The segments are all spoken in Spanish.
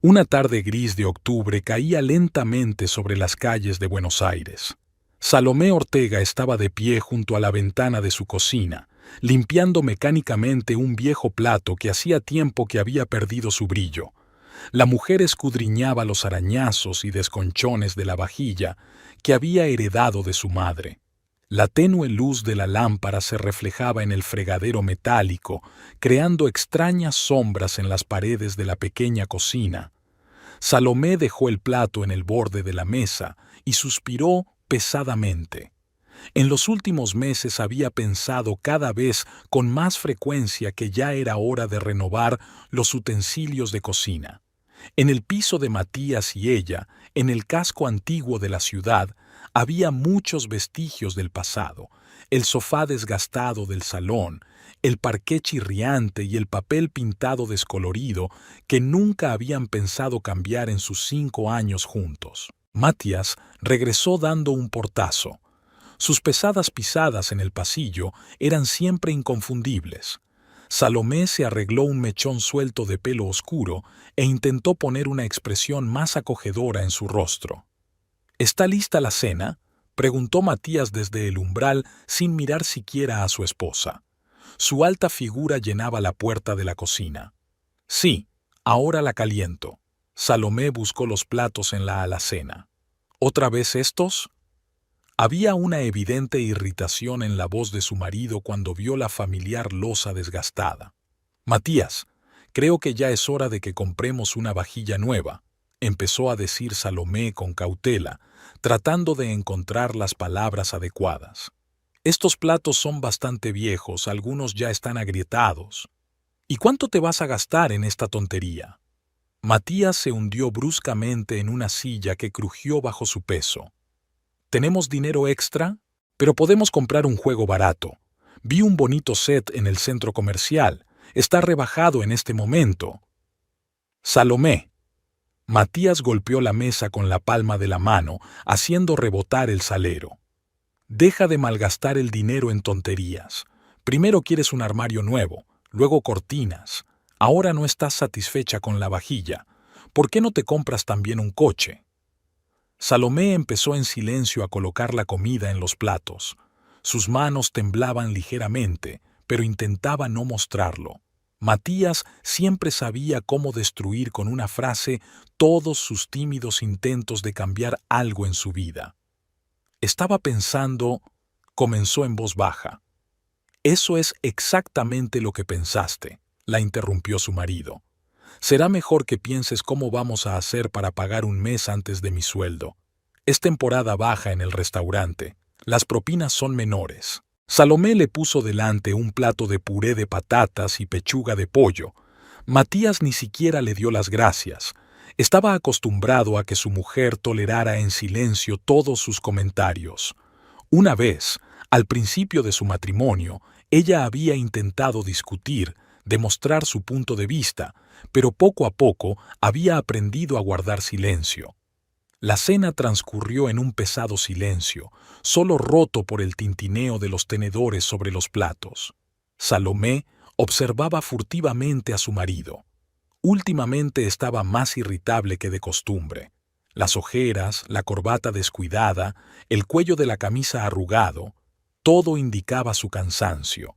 Una tarde gris de octubre caía lentamente sobre las calles de Buenos Aires. Salomé Ortega estaba de pie junto a la ventana de su cocina, limpiando mecánicamente un viejo plato que hacía tiempo que había perdido su brillo. La mujer escudriñaba los arañazos y desconchones de la vajilla que había heredado de su madre. La tenue luz de la lámpara se reflejaba en el fregadero metálico, creando extrañas sombras en las paredes de la pequeña cocina. Salomé dejó el plato en el borde de la mesa y suspiró pesadamente. En los últimos meses había pensado cada vez con más frecuencia que ya era hora de renovar los utensilios de cocina. En el piso de Matías y ella, en el casco antiguo de la ciudad, había muchos vestigios del pasado: el sofá desgastado del salón, el parqué chirriante y el papel pintado descolorido que nunca habían pensado cambiar en sus 5 años juntos. Matías regresó dando un portazo. Sus pesadas pisadas en el pasillo eran siempre inconfundibles. Salomé se arregló un mechón suelto de pelo oscuro e intentó poner una expresión más acogedora en su rostro. ¿Está lista la cena?, preguntó Matías desde el umbral sin mirar siquiera a su esposa. Su alta figura llenaba la puerta de la cocina. Sí, ahora la caliento. Salomé buscó los platos en la alacena. ¿Otra vez estos? Había una evidente irritación en la voz de su marido cuando vio la familiar loza desgastada. Matías, creo que ya es hora de que compremos una vajilla nueva, empezó a decir Salomé con cautela, tratando de encontrar las palabras adecuadas. Estos platos son bastante viejos, algunos ya están agrietados. ¿Y cuánto te vas a gastar en esta tontería? Matías se hundió bruscamente en una silla que crujió bajo su peso. ¿Tenemos dinero extra? Pero podemos comprar un juego barato. Vi un bonito set en el centro comercial. Está rebajado en este momento. Salomé. Matías golpeó la mesa con la palma de la mano, haciendo rebotar el salero. Deja de malgastar el dinero en tonterías. Primero quieres un armario nuevo, luego cortinas. Ahora no estás satisfecha con la vajilla. ¿Por qué no te compras también un coche? Salomé empezó en silencio a colocar la comida en los platos. Sus manos temblaban ligeramente, pero intentaba no mostrarlo. Matías siempre sabía cómo destruir con una frase todos sus tímidos intentos de cambiar algo en su vida. Estaba pensando, comenzó en voz baja. Eso es exactamente lo que pensaste, la interrumpió su marido. Será mejor que pienses cómo vamos a hacer para pagar un mes antes de mi sueldo. Es temporada baja en el restaurante. Las propinas son menores. Salomé le puso delante un plato de puré de patatas y pechuga de pollo. Matías ni siquiera le dio las gracias. Estaba acostumbrado a que su mujer tolerara en silencio todos sus comentarios. Una vez, al principio de su matrimonio, ella había intentado discutir, demostrar su punto de vista, pero poco a poco había aprendido a guardar silencio. La cena transcurrió en un pesado silencio, solo roto por el tintineo de los tenedores sobre los platos. Salomé observaba furtivamente a su marido. Últimamente estaba más irritable que de costumbre. Las ojeras, la corbata descuidada, el cuello de la camisa arrugado, todo indicaba su cansancio.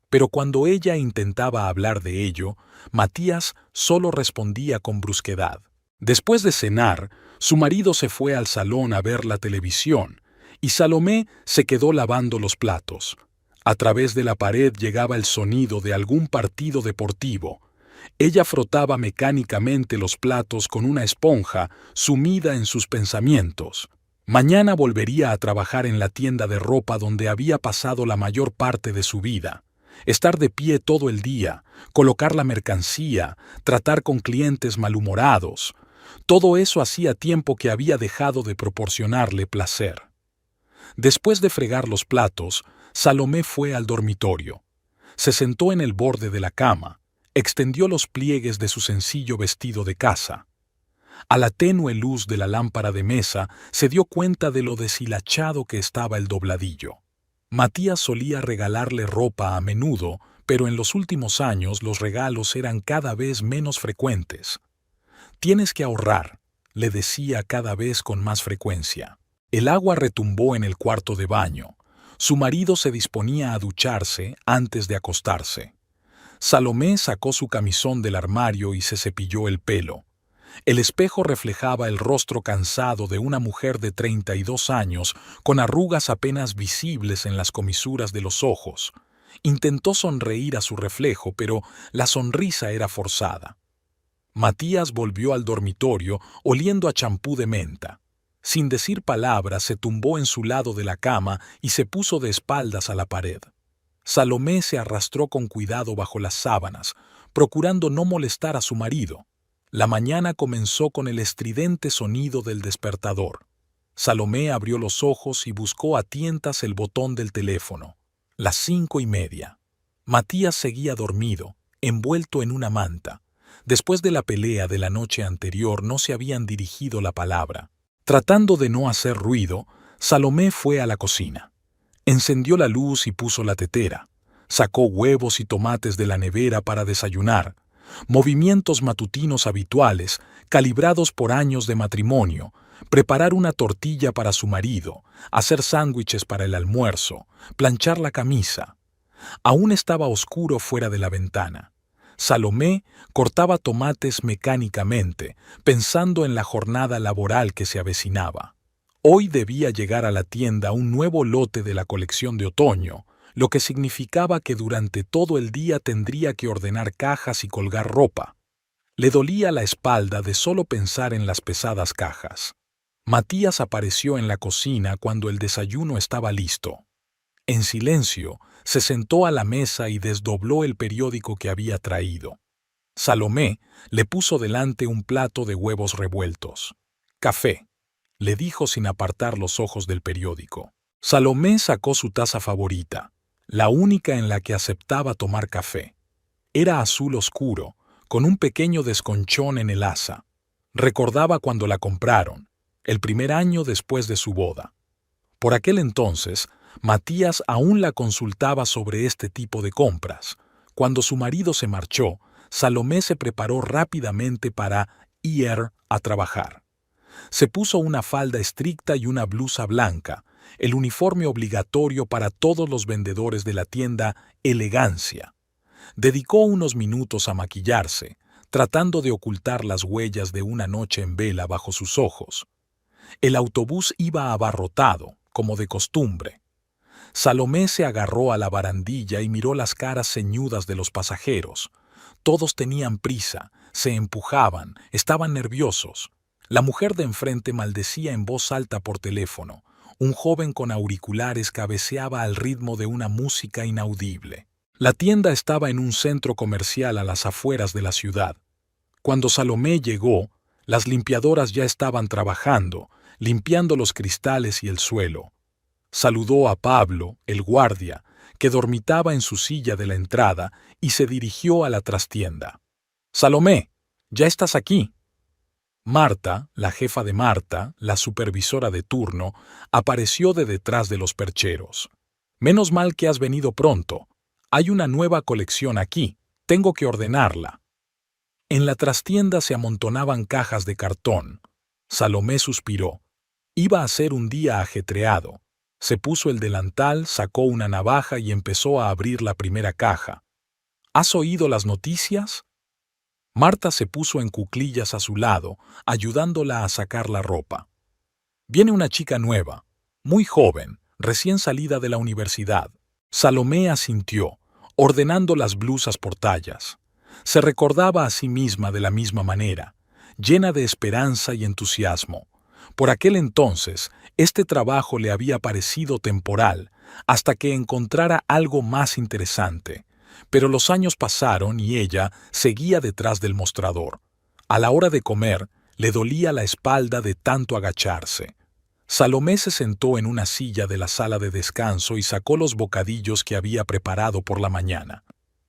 Pero cuando ella intentaba hablar de ello, Matías solo respondía con brusquedad. Después de cenar, su marido se fue al salón a ver la televisión, y Salomé se quedó lavando los platos. A través de la pared llegaba el sonido de algún partido deportivo. Ella frotaba mecánicamente los platos con una esponja, sumida en sus pensamientos. Mañana volvería a trabajar en la tienda de ropa donde había pasado la mayor parte de su vida. Estar de pie todo el día, colocar la mercancía, tratar con clientes malhumorados. Todo eso hacía tiempo que había dejado de proporcionarle placer. Después de fregar los platos, Salomé fue al dormitorio. Se sentó en el borde de la cama, extendió los pliegues de su sencillo vestido de casa. A la tenue luz de la lámpara de mesa se dio cuenta de lo deshilachado que estaba el dobladillo. Matías solía regalarle ropa a menudo, pero en los últimos años los regalos eran cada vez menos frecuentes. Tienes que ahorrar, le decía cada vez con más frecuencia. El agua retumbó en el cuarto de baño. Su marido se disponía a ducharse antes de acostarse. Salomé sacó su camisón del armario y se cepilló el pelo. El espejo reflejaba el rostro cansado de una mujer de 32 años, con arrugas apenas visibles en las comisuras de los ojos. Intentó sonreír a su reflejo, pero la sonrisa era forzada. Matías volvió al dormitorio oliendo a champú de menta. Sin decir palabra, se tumbó en su lado de la cama y se puso de espaldas a la pared. Salomé se arrastró con cuidado bajo las sábanas, procurando no molestar a su marido. La mañana comenzó con el estridente sonido del despertador. Salomé abrió los ojos y buscó a tientas el botón del teléfono. Las 5:30. Matías seguía dormido, envuelto en una manta. Después de la pelea de la noche anterior no se habían dirigido la palabra. Tratando de no hacer ruido, Salomé fue a la cocina. Encendió la luz y puso la tetera. Sacó huevos y tomates de la nevera para desayunar. Movimientos matutinos habituales, calibrados por años de matrimonio, preparar una tortilla para su marido, hacer sándwiches para el almuerzo, planchar la camisa. Aún estaba oscuro fuera de la ventana. Salomé cortaba tomates mecánicamente, pensando en la jornada laboral que se avecinaba. Hoy debía llegar a la tienda un nuevo lote de la colección de otoño, lo que significaba que durante todo el día tendría que ordenar cajas y colgar ropa. Le dolía la espalda de solo pensar en las pesadas cajas. Matías apareció en la cocina cuando el desayuno estaba listo. En silencio, se sentó a la mesa y desdobló el periódico que había traído. Salomé le puso delante un plato de huevos revueltos. «Café», le dijo sin apartar los ojos del periódico. Salomé sacó su taza favorita, la única en la que aceptaba tomar café. Era azul oscuro, con un pequeño desconchón en el asa. Recordaba cuando la compraron, el primer año después de su boda. Por aquel entonces, Matías aún la consultaba sobre este tipo de compras. Cuando su marido se marchó, Salomé se preparó rápidamente para ir a trabajar. Se puso una falda estricta y una blusa blanca, el uniforme obligatorio para todos los vendedores de la tienda Elegancia. Dedicó unos minutos a maquillarse, tratando de ocultar las huellas de una noche en vela bajo sus ojos. El autobús iba abarrotado, como de costumbre. Salomé se agarró a la barandilla y miró las caras ceñudas de los pasajeros. Todos tenían prisa, se empujaban, estaban nerviosos. La mujer de enfrente maldecía en voz alta por teléfono. Un joven con auriculares cabeceaba al ritmo de una música inaudible. La tienda estaba en un centro comercial a las afueras de la ciudad. Cuando Salomé llegó, las limpiadoras ya estaban trabajando, limpiando los cristales y el suelo. Saludó a Pablo, el guardia, que dormitaba en su silla de la entrada, y se dirigió a la trastienda. «Salomé, ya estás aquí». Marta, la jefa de Marta, la supervisora de turno, apareció de detrás de los percheros. «Menos mal que has venido pronto. Hay una nueva colección aquí. Tengo que ordenarla». En la trastienda se amontonaban cajas de cartón. Salomé suspiró. Iba a ser un día ajetreado. Se puso el delantal, sacó una navaja y empezó a abrir la primera caja. «¿Has oído las noticias?». Marta se puso en cuclillas a su lado, ayudándola a sacar la ropa. «Viene una chica nueva, muy joven, recién salida de la universidad». Salomé asintió, ordenando las blusas por tallas. Se recordaba a sí misma de la misma manera, llena de esperanza y entusiasmo. Por aquel entonces, este trabajo le había parecido temporal, hasta que encontrara algo más interesante. Pero los años pasaron y ella seguía detrás del mostrador. A la hora de comer, le dolía la espalda de tanto agacharse. Salomé se sentó en una silla de la sala de descanso y sacó los bocadillos que había preparado por la mañana.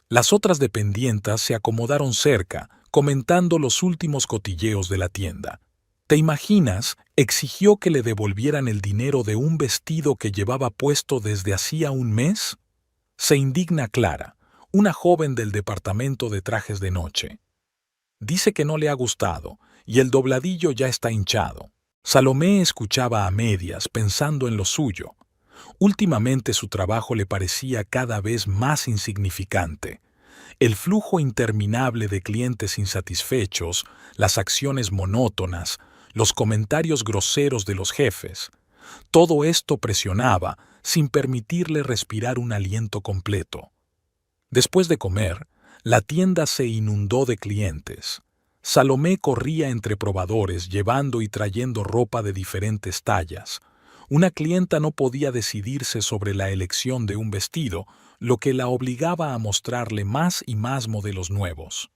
Las otras dependientas se acomodaron cerca, comentando los últimos cotilleos de la tienda. ¿Te imaginas? Exigió que le devolvieran el dinero de un vestido que llevaba puesto desde hacía un mes. Se indigna Clara, una joven del departamento de trajes de noche. Dice que no le ha gustado, y el dobladillo ya está hinchado. Salomé escuchaba a medias, pensando en lo suyo. Últimamente su trabajo le parecía cada vez más insignificante. El flujo interminable de clientes insatisfechos, las acciones monótonas, los comentarios groseros de los jefes, todo esto presionaba sin permitirle respirar un aliento completo. Después de comer, la tienda se inundó de clientes. Salomé corría entre probadores llevando y trayendo ropa de diferentes tallas. Una clienta no podía decidirse sobre la elección de un vestido, lo que la obligaba a mostrarle más y más modelos nuevos.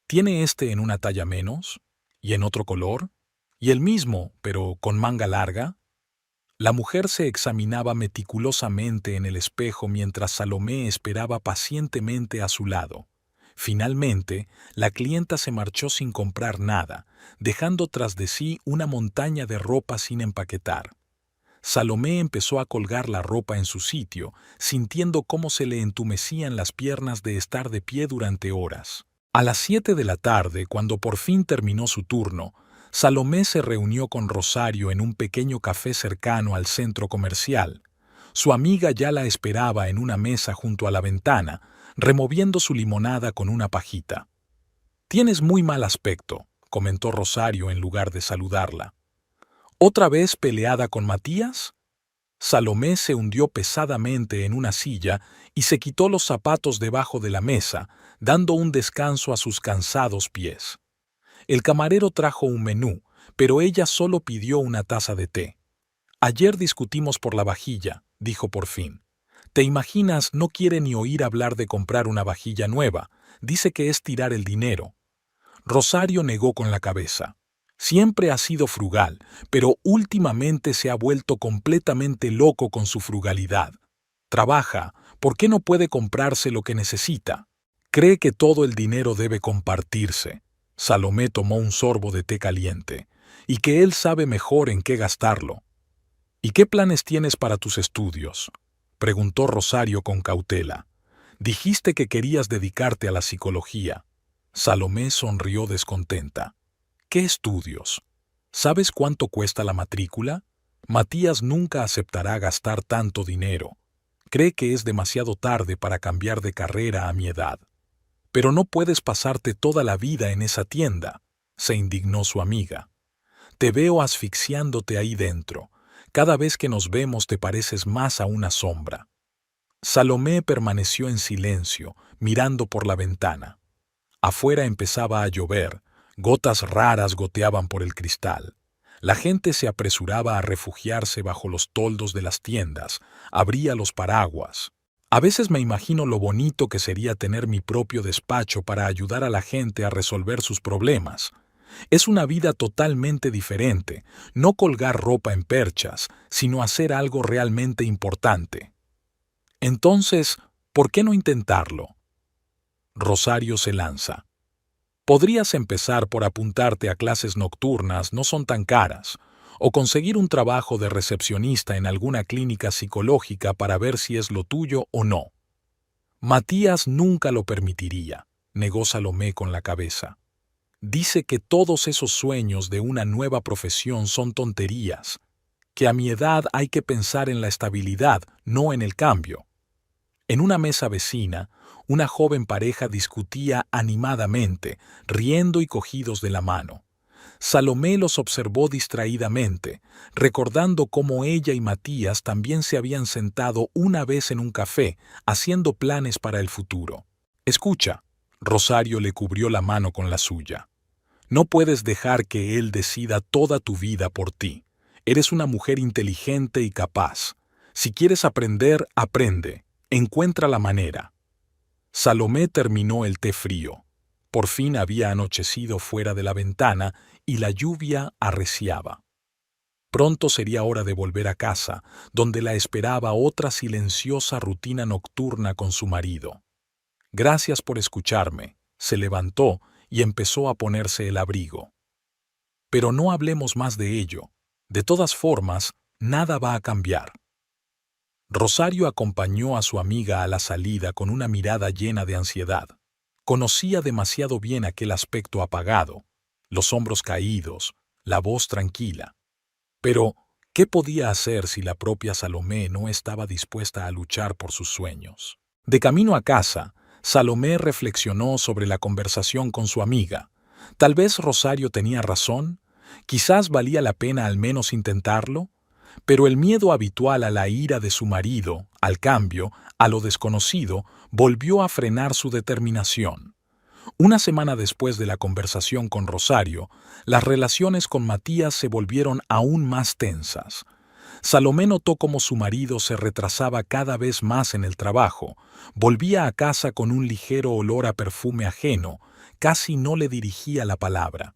¿Tiene este en una talla menos? ¿Y en otro color? ¿Y el mismo, pero con manga larga? La mujer se examinaba meticulosamente en el espejo mientras Salomé esperaba pacientemente a su lado. Finalmente, la clienta se marchó sin comprar nada, dejando tras de sí una montaña de ropa sin empaquetar. Salomé empezó a colgar la ropa en su sitio, sintiendo cómo se le entumecían las piernas de estar de pie durante horas. A las 7 de la tarde, cuando por fin terminó su turno, Salomé se reunió con Rosario en un pequeño café cercano al centro comercial. Su amiga ya la esperaba en una mesa junto a la ventana, removiendo su limonada con una pajita. «Tienes muy mal aspecto», comentó Rosario en lugar de saludarla. «¿Otra vez peleada con Matías?» Salomé se hundió pesadamente en una silla y se quitó los zapatos debajo de la mesa, dando un descanso a sus cansados pies. El camarero trajo un menú, pero ella solo pidió una taza de té. «Ayer discutimos por la vajilla», dijo por fin. «Te imaginas, no quiere ni oír hablar de comprar una vajilla nueva. Dice que es tirar el dinero». Rosario negó con la cabeza. Siempre ha sido frugal, pero últimamente se ha vuelto completamente loco con su frugalidad. Trabaja, ¿por qué no puede comprarse lo que necesita? Cree que todo el dinero debe compartirse. Salomé tomó un sorbo de té caliente, y que él sabe mejor en qué gastarlo. ¿Y qué planes tienes para tus estudios?, preguntó Rosario con cautela. Dijiste que querías dedicarte a la psicología. Salomé sonrió descontenta. ¿Qué estudios? ¿Sabes cuánto cuesta la matrícula? Matías nunca aceptará gastar tanto dinero. Cree que es demasiado tarde para cambiar de carrera a mi edad. Pero no puedes pasarte toda la vida en esa tienda, se indignó su amiga. Te veo asfixiándote ahí dentro. Cada vez que nos vemos te pareces más a una sombra. Salomé permaneció en silencio, mirando por la ventana. Afuera empezaba a llover. Gotas raras goteaban por el cristal. La gente se apresuraba a refugiarse bajo los toldos de las tiendas, abría los paraguas. A veces me imagino lo bonito que sería tener mi propio despacho para ayudar a la gente a resolver sus problemas. Es una vida totalmente diferente, no colgar ropa en perchas, sino hacer algo realmente importante. Entonces, ¿por qué no intentarlo? Rosario se lanza. Podrías empezar por apuntarte a clases nocturnas, no son tan caras, o conseguir un trabajo de recepcionista en alguna clínica psicológica para ver si es lo tuyo o no. Matías nunca lo permitiría, negó Salomé con la cabeza. Dice que todos esos sueños de una nueva profesión son tonterías, que a mi edad hay que pensar en la estabilidad, no en el cambio. En una mesa vecina, una joven pareja discutía animadamente, riendo y cogidos de la mano. Salomé los observó distraídamente, recordando cómo ella y Matías también se habían sentado una vez en un café, haciendo planes para el futuro. «Escucha», Rosario le cubrió la mano con la suya. «No puedes dejar que él decida toda tu vida por ti. Eres una mujer inteligente y capaz. Si quieres aprender, aprende. Encuentra la manera». Salomé terminó el té frío. Por fin había anochecido fuera de la ventana y la lluvia arreciaba. Pronto sería hora de volver a casa, donde la esperaba otra silenciosa rutina nocturna con su marido. «Gracias por escucharme», se levantó y empezó a ponerse el abrigo. «Pero no hablemos más de ello. De todas formas, nada va a cambiar». Rosario acompañó a su amiga a la salida con una mirada llena de ansiedad. Conocía demasiado bien aquel aspecto apagado. los hombros caídos, la voz tranquila. Pero, ¿qué podía hacer si la propia Salomé no estaba dispuesta a luchar por sus sueños? De camino a casa, Salomé reflexionó sobre la conversación con su amiga. Tal vez Rosario tenía razón, quizás valía la pena al menos intentarlo, pero el miedo habitual a la ira de su marido, al cambio, a lo desconocido, volvió a frenar su determinación. Una semana después de la conversación con Rosario, las relaciones con Matías se volvieron aún más tensas. Salomé notó cómo su marido se retrasaba cada vez más en el trabajo, volvía a casa con un ligero olor a perfume ajeno, casi no le dirigía la palabra.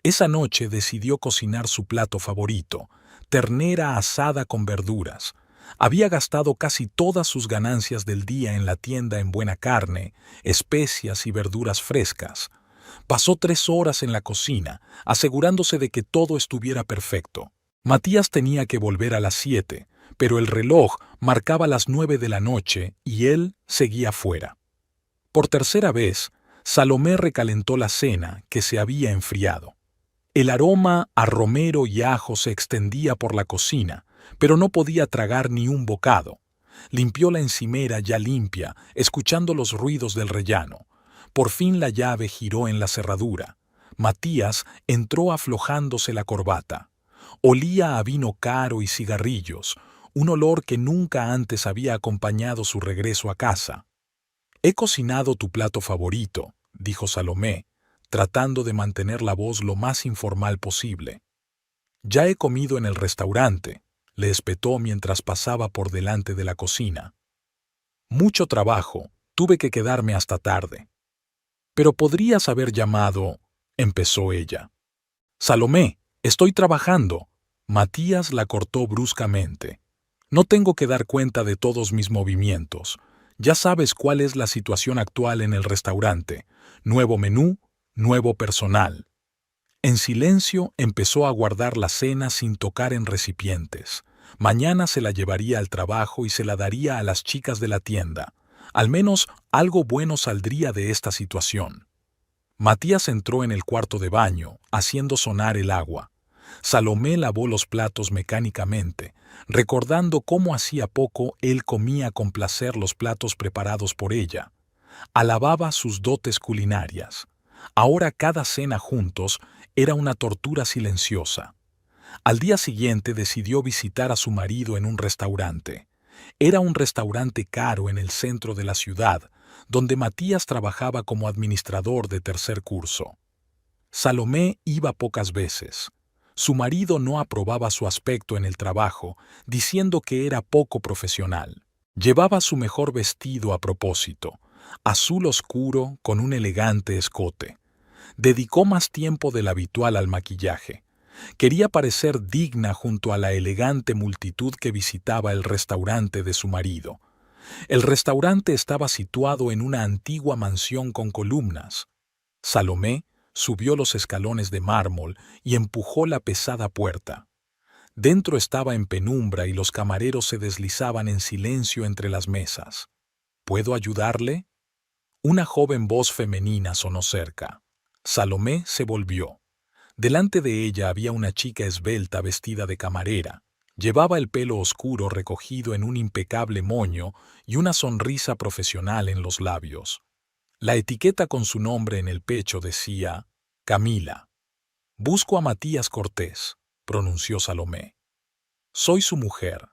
Esa noche decidió cocinar su plato favorito, ternera asada con verduras. Había gastado casi todas sus ganancias del día en la tienda en buena carne, especias y verduras frescas. Pasó 3 horas en la cocina, asegurándose de que todo estuviera perfecto. Matías tenía que volver a las 7, pero el reloj marcaba las 9 de la noche y él seguía fuera. Por tercera vez, Salomé recalentó la cena que se había enfriado. El aroma a romero y ajo se extendía por la cocina, pero no podía tragar ni un bocado. Limpió la encimera ya limpia, escuchando los ruidos del rellano. Por fin la llave giró en la cerradura. Matías entró aflojándose la corbata. Olía a vino caro y cigarrillos, un olor que nunca antes había acompañado su regreso a casa. «He cocinado tu plato favorito», dijo Salomé, tratando de mantener la voz lo más informal posible. «Ya he comido en el restaurante», le espetó mientras pasaba por delante de la cocina. «Mucho trabajo, tuve que quedarme hasta tarde». «Pero podrías haber llamado», empezó ella. «Salomé, estoy trabajando». Matías la cortó bruscamente. «No tengo que dar cuenta de todos mis movimientos. Ya sabes cuál es la situación actual en el restaurante. Nuevo menú, nuevo personal». En silencio empezó a guardar la cena sin tocar en recipientes. Mañana se la llevaría al trabajo y se la daría a las chicas de la tienda. Al menos algo bueno saldría de esta situación. Matías entró en el cuarto de baño, haciendo sonar el agua. Salomé lavó los platos mecánicamente, recordando cómo hacía poco él comía con placer los platos preparados por ella. Alababa sus dotes culinarias. Ahora cada cena juntos era una tortura silenciosa. Al día siguiente decidió visitar a su marido en un restaurante. Era un restaurante caro en el centro de la ciudad, donde Matías trabajaba como administrador de tercer curso. Salomé iba pocas veces. Su marido no aprobaba su aspecto en el trabajo, diciendo que era poco profesional. Llevaba su mejor vestido a propósito, azul oscuro con un elegante escote. Dedicó más tiempo del habitual al maquillaje. Quería parecer digna junto a la elegante multitud que visitaba el restaurante de su marido. El restaurante estaba situado en una antigua mansión con columnas. Salomé subió los escalones de mármol y empujó la pesada puerta. Dentro estaba en penumbra y los camareros se deslizaban en silencio entre las mesas. ¿Puedo ayudarle? Una joven voz femenina sonó cerca. Salomé se volvió. Delante de ella había una chica esbelta vestida de camarera. Llevaba el pelo oscuro recogido en un impecable moño y una sonrisa profesional en los labios. La etiqueta con su nombre en el pecho decía «Camila». «Busco a Matías Cortés», pronunció Salomé. «Soy su mujer».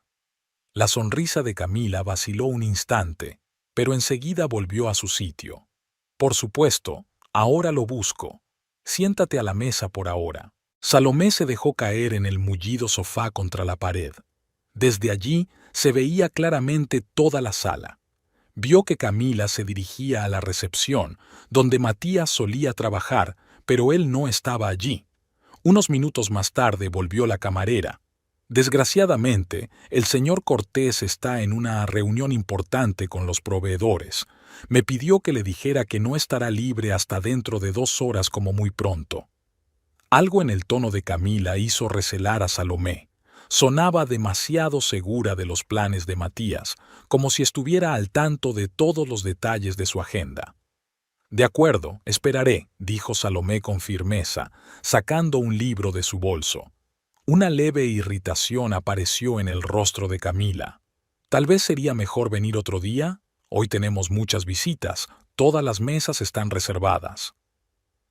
La sonrisa de Camila vaciló un instante, pero enseguida volvió a su sitio. «Por supuesto, ahora lo busco. Siéntate a la mesa por ahora». Salomé se dejó caer en el mullido sofá contra la pared. Desde allí se veía claramente toda la sala. Vio que Camila se dirigía a la recepción, donde Matías solía trabajar, pero él no estaba allí. Unos minutos más tarde volvió la camarera. «Desgraciadamente, el señor Cortés está en una reunión importante con los proveedores. Me pidió que le dijera que no estará libre hasta dentro de 2 horas como muy pronto». Algo en el tono de Camila hizo recelar a Salomé. Sonaba demasiado segura de los planes de Matías, como si estuviera al tanto de todos los detalles de su agenda. De acuerdo, esperaré, dijo Salomé con firmeza, sacando un libro de su bolso. Una leve irritación apareció en el rostro de Camila. Tal vez sería mejor venir otro día. Hoy tenemos muchas visitas, todas las mesas están reservadas.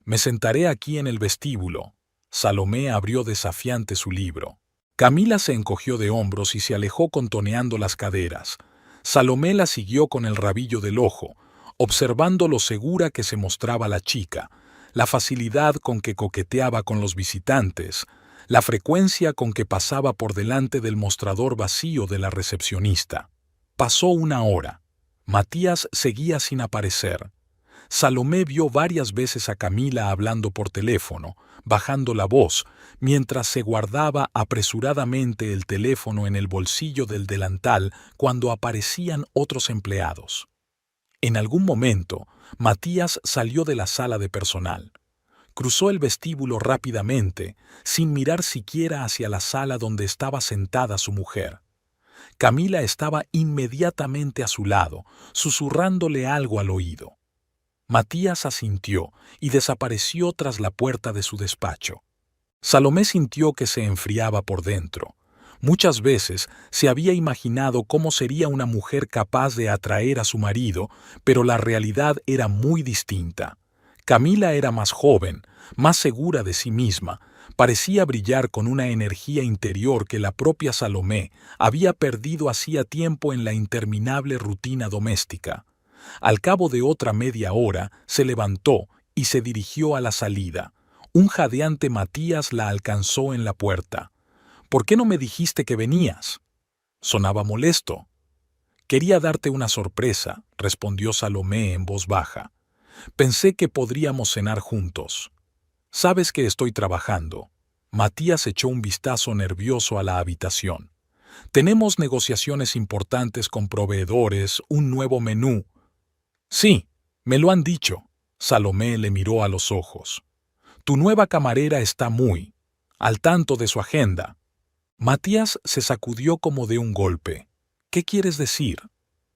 Me sentaré aquí en el vestíbulo. Salomé abrió desafiante su libro. Camila se encogió de hombros y se alejó contoneando las caderas. Salomé la siguió con el rabillo del ojo, observando lo segura que se mostraba la chica, la facilidad con que coqueteaba con los visitantes, la frecuencia con que pasaba por delante del mostrador vacío de la recepcionista. Pasó una hora. Matías seguía sin aparecer. Salomé vio varias veces a Camila hablando por teléfono, bajando la voz, mientras se guardaba apresuradamente el teléfono en el bolsillo del delantal cuando aparecían otros empleados. En algún momento, Matías salió de la sala de personal. Cruzó el vestíbulo rápidamente, sin mirar siquiera hacia la sala donde estaba sentada su mujer. Camila estaba inmediatamente a su lado, susurrándole algo al oído. Matías asintió y desapareció tras la puerta de su despacho. Salomé sintió que se enfriaba por dentro. Muchas veces se había imaginado cómo sería una mujer capaz de atraer a su marido, pero la realidad era muy distinta. Camila era más joven, más segura de sí misma, parecía brillar con una energía interior que la propia Salomé había perdido hacía tiempo en la interminable rutina doméstica. Al cabo de otra media hora, se levantó y se dirigió a la salida. Un jadeante Matías la alcanzó en la puerta. «¿Por qué no me dijiste que venías?» Sonaba molesto. «Quería darte una sorpresa», respondió Salomé en voz baja. «Pensé que podríamos cenar juntos. Sabes que estoy trabajando». Matías echó un vistazo nervioso a la habitación. «Tenemos negociaciones importantes con proveedores, un nuevo menú». «Sí, me lo han dicho». Salomé le miró a los ojos. «Tu nueva camarera está muy al tanto de su agenda». Matías se sacudió como de un golpe. «¿Qué quieres decir?»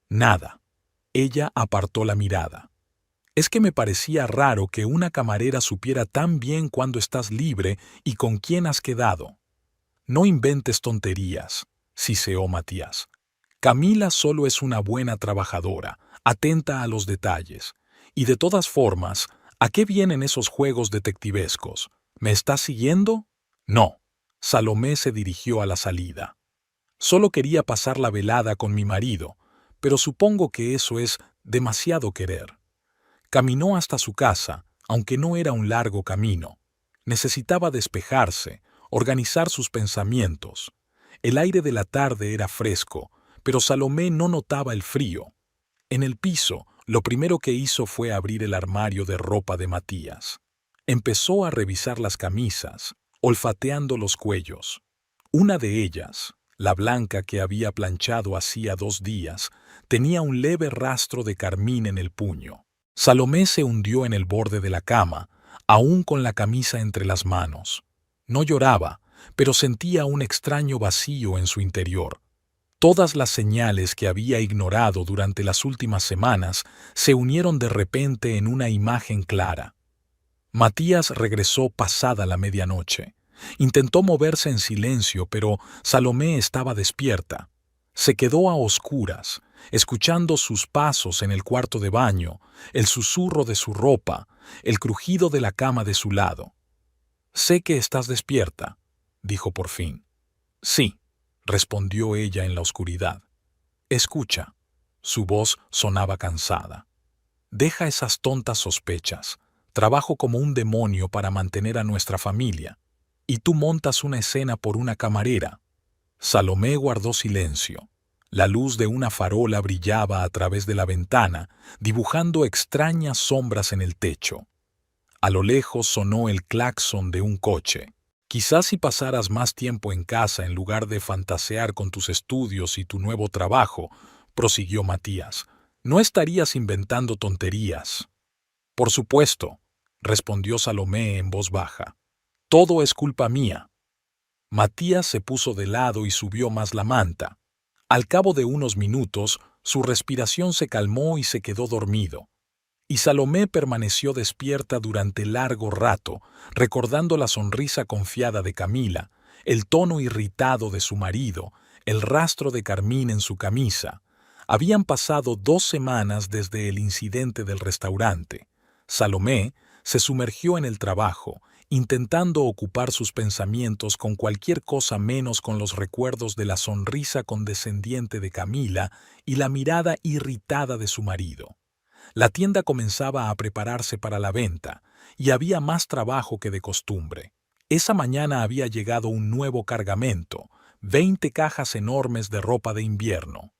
«Nada». Ella apartó la mirada. «Es que me parecía raro que una camarera supiera tan bien cuándo estás libre y con quién has quedado». «No inventes tonterías», siseó Matías. «Camila solo es una buena trabajadora, atenta a los detalles. Y de todas formas, ¿a qué vienen esos juegos detectivescos? ¿Me estás siguiendo?» «No». Salomé se dirigió a la salida. «Solo quería pasar la velada con mi marido, pero supongo que eso es demasiado querer». Caminó hasta su casa, aunque no era un largo camino. Necesitaba despejarse, organizar sus pensamientos. El aire de la tarde era fresco, pero Salomé no notaba el frío. En el piso, lo primero que hizo fue abrir el armario de ropa de Matías. Empezó a revisar las camisas, olfateando los cuellos. Una de ellas, la blanca que había planchado hacía 2 días, tenía un leve rastro de carmín en el puño. Salomé se hundió en el borde de la cama, aún con la camisa entre las manos. No lloraba, pero sentía un extraño vacío en su interior. Todas las señales que había ignorado durante las últimas semanas se unieron de repente en una imagen clara. Matías regresó pasada la medianoche. Intentó moverse en silencio, pero Salomé estaba despierta. Se quedó a oscuras, escuchando sus pasos en el cuarto de baño, el susurro de su ropa, el crujido de la cama de su lado. «Sé que estás despierta», dijo por fin. «Sí», respondió ella en la oscuridad. «Escucha». Su voz sonaba cansada. «Deja esas tontas sospechas. Trabajo como un demonio para mantener a nuestra familia. Y tú montas una escena por una camarera». Salomé guardó silencio. La luz de una farola brillaba a través de la ventana, dibujando extrañas sombras en el techo. A lo lejos sonó el claxon de un coche. «Quizás si pasaras más tiempo en casa en lugar de fantasear con tus estudios y tu nuevo trabajo», prosiguió Matías, «no estarías inventando tonterías». «Por supuesto», respondió Salomé en voz baja. «Todo es culpa mía». Matías se puso de lado y subió más la manta. Al cabo de unos minutos, su respiración se calmó y se quedó dormido. Y Salomé permaneció despierta durante largo rato, recordando la sonrisa confiada de Camila, el tono irritado de su marido, el rastro de carmín en su camisa. Habían pasado 2 semanas desde el incidente del restaurante. Salomé se sumergió en el trabajo, intentando ocupar sus pensamientos con cualquier cosa menos con los recuerdos de la sonrisa condescendiente de Camila y la mirada irritada de su marido. La tienda comenzaba a prepararse para la venta, y había más trabajo que de costumbre. Esa mañana había llegado un nuevo cargamento, 20 cajas enormes de ropa de invierno.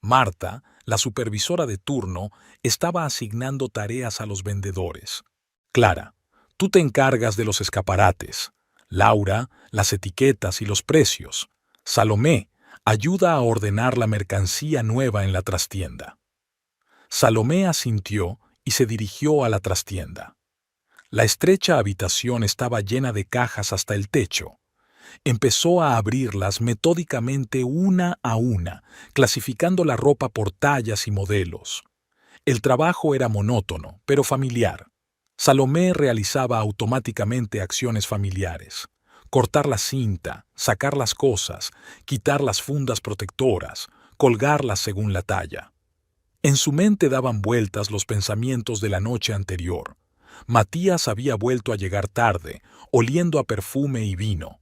Marta, la supervisora de turno, estaba asignando tareas a los vendedores. Clara, tú te encargas de los escaparates. Laura, las etiquetas y los precios. Salomé, ayuda a ordenar la mercancía nueva en la trastienda. Salomé asintió y se dirigió a la trastienda. La estrecha habitación estaba llena de cajas hasta el techo. Empezó a abrirlas metódicamente una a una, clasificando la ropa por tallas y modelos. El trabajo era monótono, pero familiar. Salomé realizaba automáticamente acciones familiares. Cortar la cinta, sacar las cosas, quitar las fundas protectoras, colgarlas según la talla. En su mente daban vueltas los pensamientos de la noche anterior. Matías había vuelto a llegar tarde, oliendo a perfume y vino.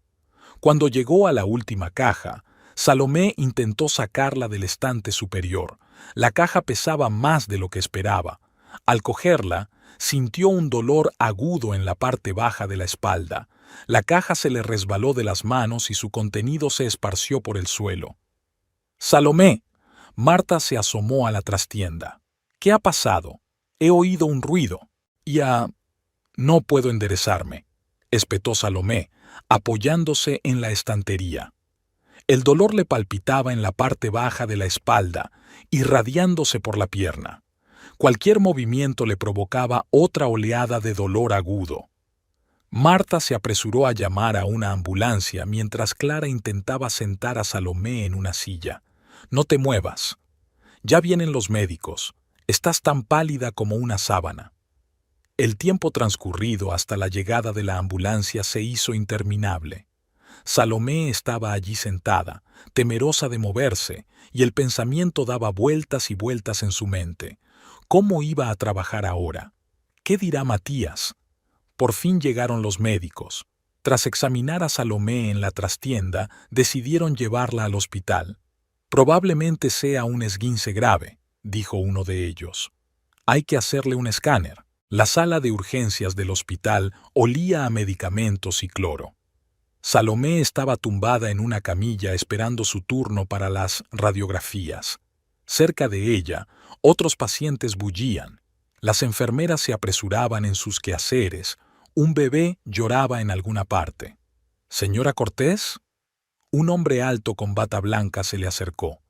Cuando llegó a la última caja, Salomé intentó sacarla del estante superior. La caja pesaba más de lo que esperaba. Al cogerla, sintió un dolor agudo en la parte baja de la espalda. La caja se le resbaló de las manos y su contenido se esparció por el suelo. ¡Salomé! Marta se asomó a la trastienda. ¿Qué ha pasado? He oído un ruido. No puedo enderezarme, espetó Salomé, apoyándose en la estantería. El dolor le palpitaba en la parte baja de la espalda, irradiándose por la pierna. Cualquier movimiento le provocaba otra oleada de dolor agudo. Marta se apresuró a llamar a una ambulancia mientras Clara intentaba sentar a Salomé en una silla. No te muevas. Ya vienen los médicos. Estás tan pálida como una sábana. El tiempo transcurrido hasta la llegada de la ambulancia se hizo interminable. Salomé estaba allí sentada, temerosa de moverse, y el pensamiento daba vueltas y vueltas en su mente. ¿Cómo iba a trabajar ahora? ¿Qué dirá Matías? Por fin llegaron los médicos. Tras examinar a Salomé en la trastienda, decidieron llevarla al hospital. Probablemente sea un esguince grave, dijo uno de ellos. Hay que hacerle un escáner. La sala de urgencias del hospital olía a medicamentos y cloro. Salomé estaba tumbada en una camilla esperando su turno para las radiografías. Cerca de ella, otros pacientes bullían. Las enfermeras se apresuraban en sus quehaceres. Un bebé lloraba en alguna parte. «¿Señora Cortés?» Un hombre alto con bata blanca se le acercó.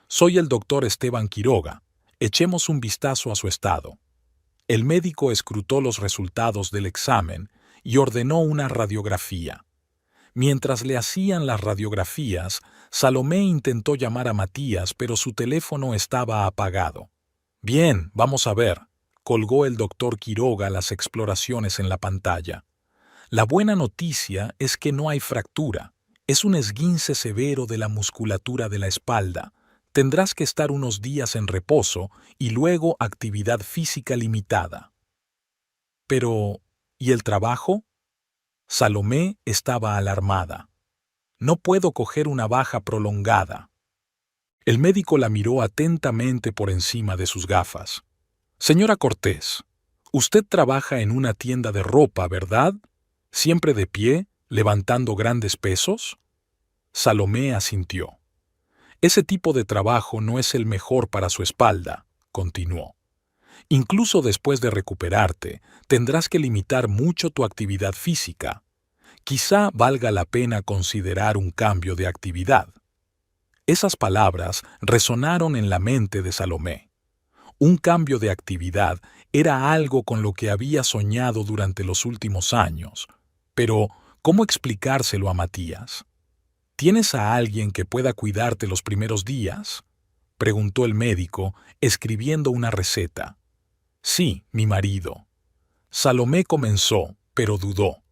«Soy el doctor Esteban Quiroga. Echemos un vistazo a su estado». El médico escrutó los resultados del examen y ordenó una radiografía. Mientras le hacían las radiografías, Salomé intentó llamar a Matías, pero su teléfono estaba apagado. «Bien, vamos a ver», colgó el doctor Quiroga las exploraciones en la pantalla. «La buena noticia es que no hay fractura. Es un esguince severo de la musculatura de la espalda. Tendrás que estar unos días en reposo y luego actividad física limitada». «Pero, ¿y el trabajo?» Salomé estaba alarmada. «No puedo coger una baja prolongada». El médico la miró atentamente por encima de sus gafas. «Señora Cortés, usted trabaja en una tienda de ropa, ¿verdad? ¿Siempre de pie, levantando grandes pesos?» Salomé asintió. «Ese tipo de trabajo no es el mejor para su espalda», continuó. «Incluso después de recuperarte, tendrás que limitar mucho tu actividad física. Quizá valga la pena considerar un cambio de actividad». Esas palabras resonaron en la mente de Salomé. Un cambio de actividad era algo con lo que había soñado durante los últimos años. Pero, ¿cómo explicárselo a Matías? «¿Tienes a alguien que pueda cuidarte los primeros días?», preguntó el médico, escribiendo una receta. Sí, mi marido. Salomé comenzó, pero dudó.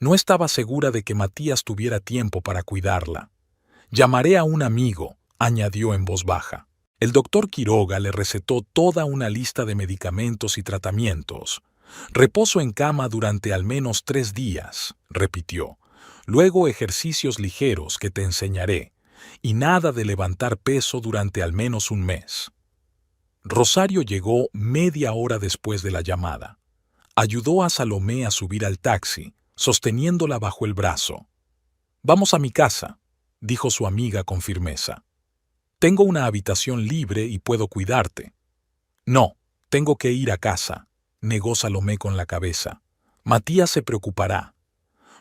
No estaba segura de que Matías tuviera tiempo para cuidarla. Llamaré a un amigo, añadió en voz baja. El doctor Quiroga le recetó toda una lista de medicamentos y tratamientos. Reposo en cama durante al menos 3 días, repitió. Luego ejercicios ligeros que te enseñaré. Y nada de levantar peso durante al menos un mes. Rosario llegó media hora después de la llamada. Ayudó a Salomé a subir al taxi, sosteniéndola bajo el brazo. «Vamos a mi casa», dijo su amiga con firmeza. «Tengo una habitación libre y puedo cuidarte». «No, tengo que ir a casa», negó Salomé con la cabeza. «Matías se preocupará».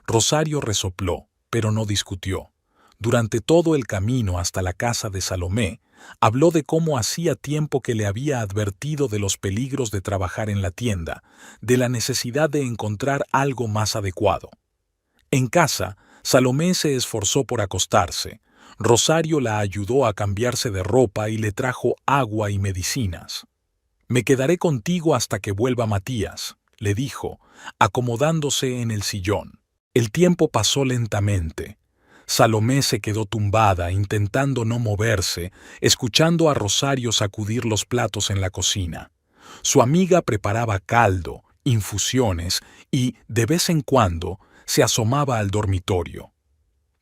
Rosario resopló, pero no discutió. Durante todo el camino hasta la casa de Salomé, habló de cómo hacía tiempo que le había advertido de los peligros de trabajar en la tienda, de la necesidad de encontrar algo más adecuado. En casa, Salomé se esforzó por acostarse. Rosario la ayudó a cambiarse de ropa y le trajo agua y medicinas. «Me quedaré contigo hasta que vuelva Matías», le dijo, acomodándose en el sillón. El tiempo pasó lentamente. Salomé se quedó tumbada, intentando no moverse, escuchando a Rosario sacudir los platos en la cocina. Su amiga preparaba caldo, infusiones y, de vez en cuando, se asomaba al dormitorio.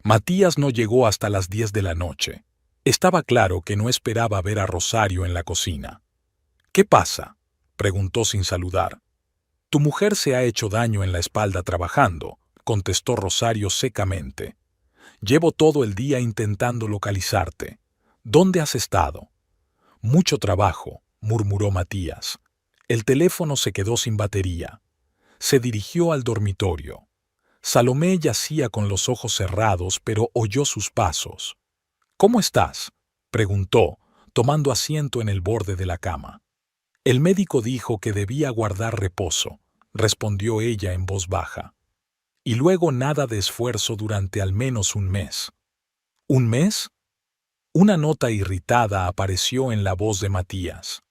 Matías no llegó hasta las 10 de la noche. Estaba claro que no esperaba ver a Rosario en la cocina. «¿Qué pasa?», preguntó sin saludar. «Tu mujer se ha hecho daño en la espalda trabajando», contestó Rosario secamente. «Llevo todo el día intentando localizarte. ¿Dónde has estado?» «Mucho trabajo», murmuró Matías. El teléfono se quedó sin batería. Se dirigió al dormitorio. Salomé yacía con los ojos cerrados, pero oyó sus pasos. «¿Cómo estás?», preguntó, tomando asiento en el borde de la cama. «El médico dijo que debía guardar reposo», respondió ella en voz baja. «Y luego nada de esfuerzo durante al menos un mes». «¿Un mes?». Una nota irritada apareció en la voz de Matías.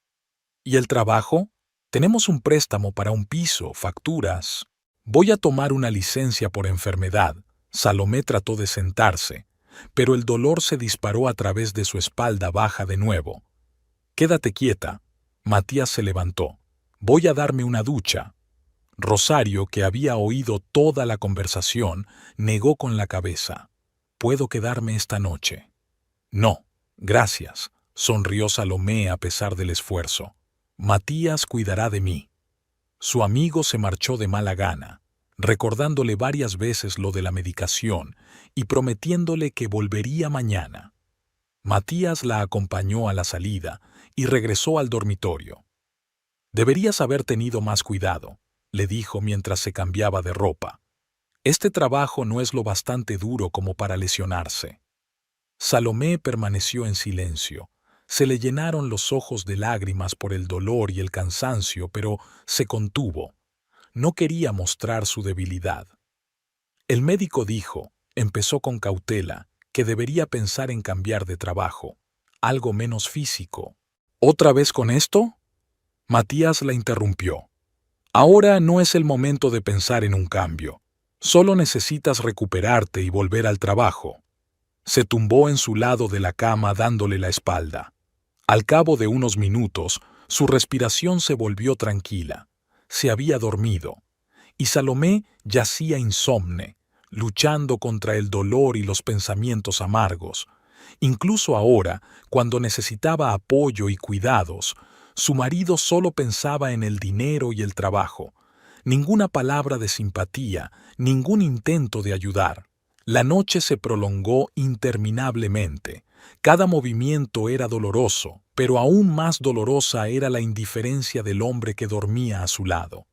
«¿Y el trabajo? Tenemos un préstamo para un piso, facturas». «Voy a tomar una licencia por enfermedad». Salomé trató de sentarse, pero el dolor se disparó a través de su espalda baja de nuevo. «Quédate quieta». Matías se levantó. «Voy a darme una ducha». Rosario, que había oído toda la conversación, negó con la cabeza. «¿Puedo quedarme esta noche?» «No, gracias», sonrió Salomé a pesar del esfuerzo. «Matías cuidará de mí». Su amigo se marchó de mala gana, recordándole varias veces lo de la medicación y prometiéndole que volvería mañana. Matías la acompañó a la salida y regresó al dormitorio. «Deberías haber tenido más cuidado», le dijo mientras se cambiaba de ropa. «Este trabajo no es lo bastante duro como para lesionarse». Salomé permaneció en silencio. Se le llenaron los ojos de lágrimas por el dolor y el cansancio, pero se contuvo. No quería mostrar su debilidad. El médico dijo, empezó con cautela, que debería pensar en cambiar de trabajo, algo menos físico. «¿Otra vez con esto?». Matías la interrumpió. «Ahora no es el momento de pensar en un cambio. Solo necesitas recuperarte y volver al trabajo». Se tumbó en su lado de la cama dándole la espalda. Al cabo de unos minutos, su respiración se volvió tranquila. Se había dormido. Y Salomé yacía insomne, luchando contra el dolor y los pensamientos amargos. Incluso ahora, cuando necesitaba apoyo y cuidados, su marido solo pensaba en el dinero y el trabajo. Ninguna palabra de simpatía, ningún intento de ayudar. La noche se prolongó interminablemente. Cada movimiento era doloroso, pero aún más dolorosa era la indiferencia del hombre que dormía a su lado.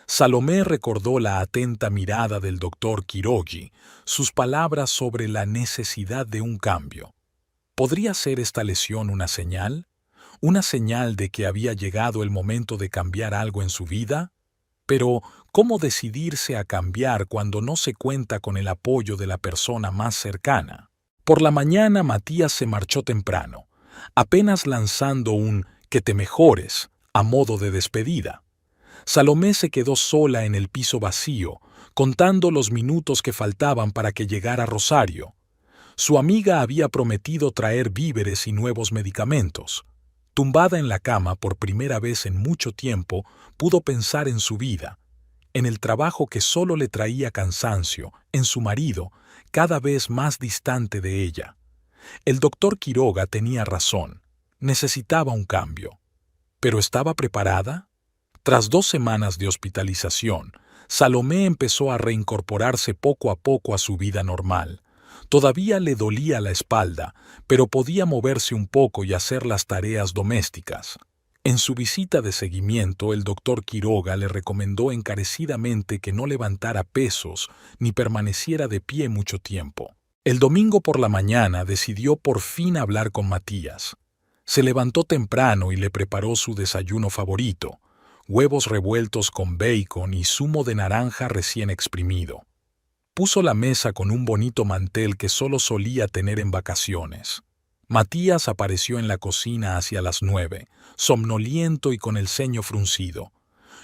Salomé recordó la atenta mirada del doctor Quirogi, sus palabras sobre la necesidad de un cambio. ¿Podría ser esta lesión una señal? ¿Una señal de que había llegado el momento de cambiar algo en su vida? Pero, ¿cómo decidirse a cambiar cuando no se cuenta con el apoyo de la persona más cercana? Por la mañana Matías se marchó temprano, apenas lanzando un «que te mejores» a modo de despedida. Salomé se quedó sola en el piso vacío, contando los minutos que faltaban para que llegara Rosario. Su amiga había prometido traer víveres y nuevos medicamentos. Tumbada en la cama por primera vez en mucho tiempo, pudo pensar en su vida, en el trabajo que solo le traía cansancio, en su marido, cada vez más distante de ella. El doctor Quiroga tenía razón. Necesitaba un cambio. ¿Pero estaba preparada? Tras 2 semanas de hospitalización, Salomé empezó a reincorporarse poco a poco a su vida normal. Todavía le dolía la espalda, pero podía moverse un poco y hacer las tareas domésticas. En su visita de seguimiento, el doctor Quiroga le recomendó encarecidamente que no levantara pesos ni permaneciera de pie mucho tiempo. El domingo por la mañana decidió por fin hablar con Matías. Se levantó temprano y le preparó su desayuno favorito: huevos revueltos con bacon y zumo de naranja recién exprimido. Puso la mesa con un bonito mantel que solo solía tener en vacaciones. Matías apareció en la cocina hacia las 9, somnoliento y con el ceño fruncido.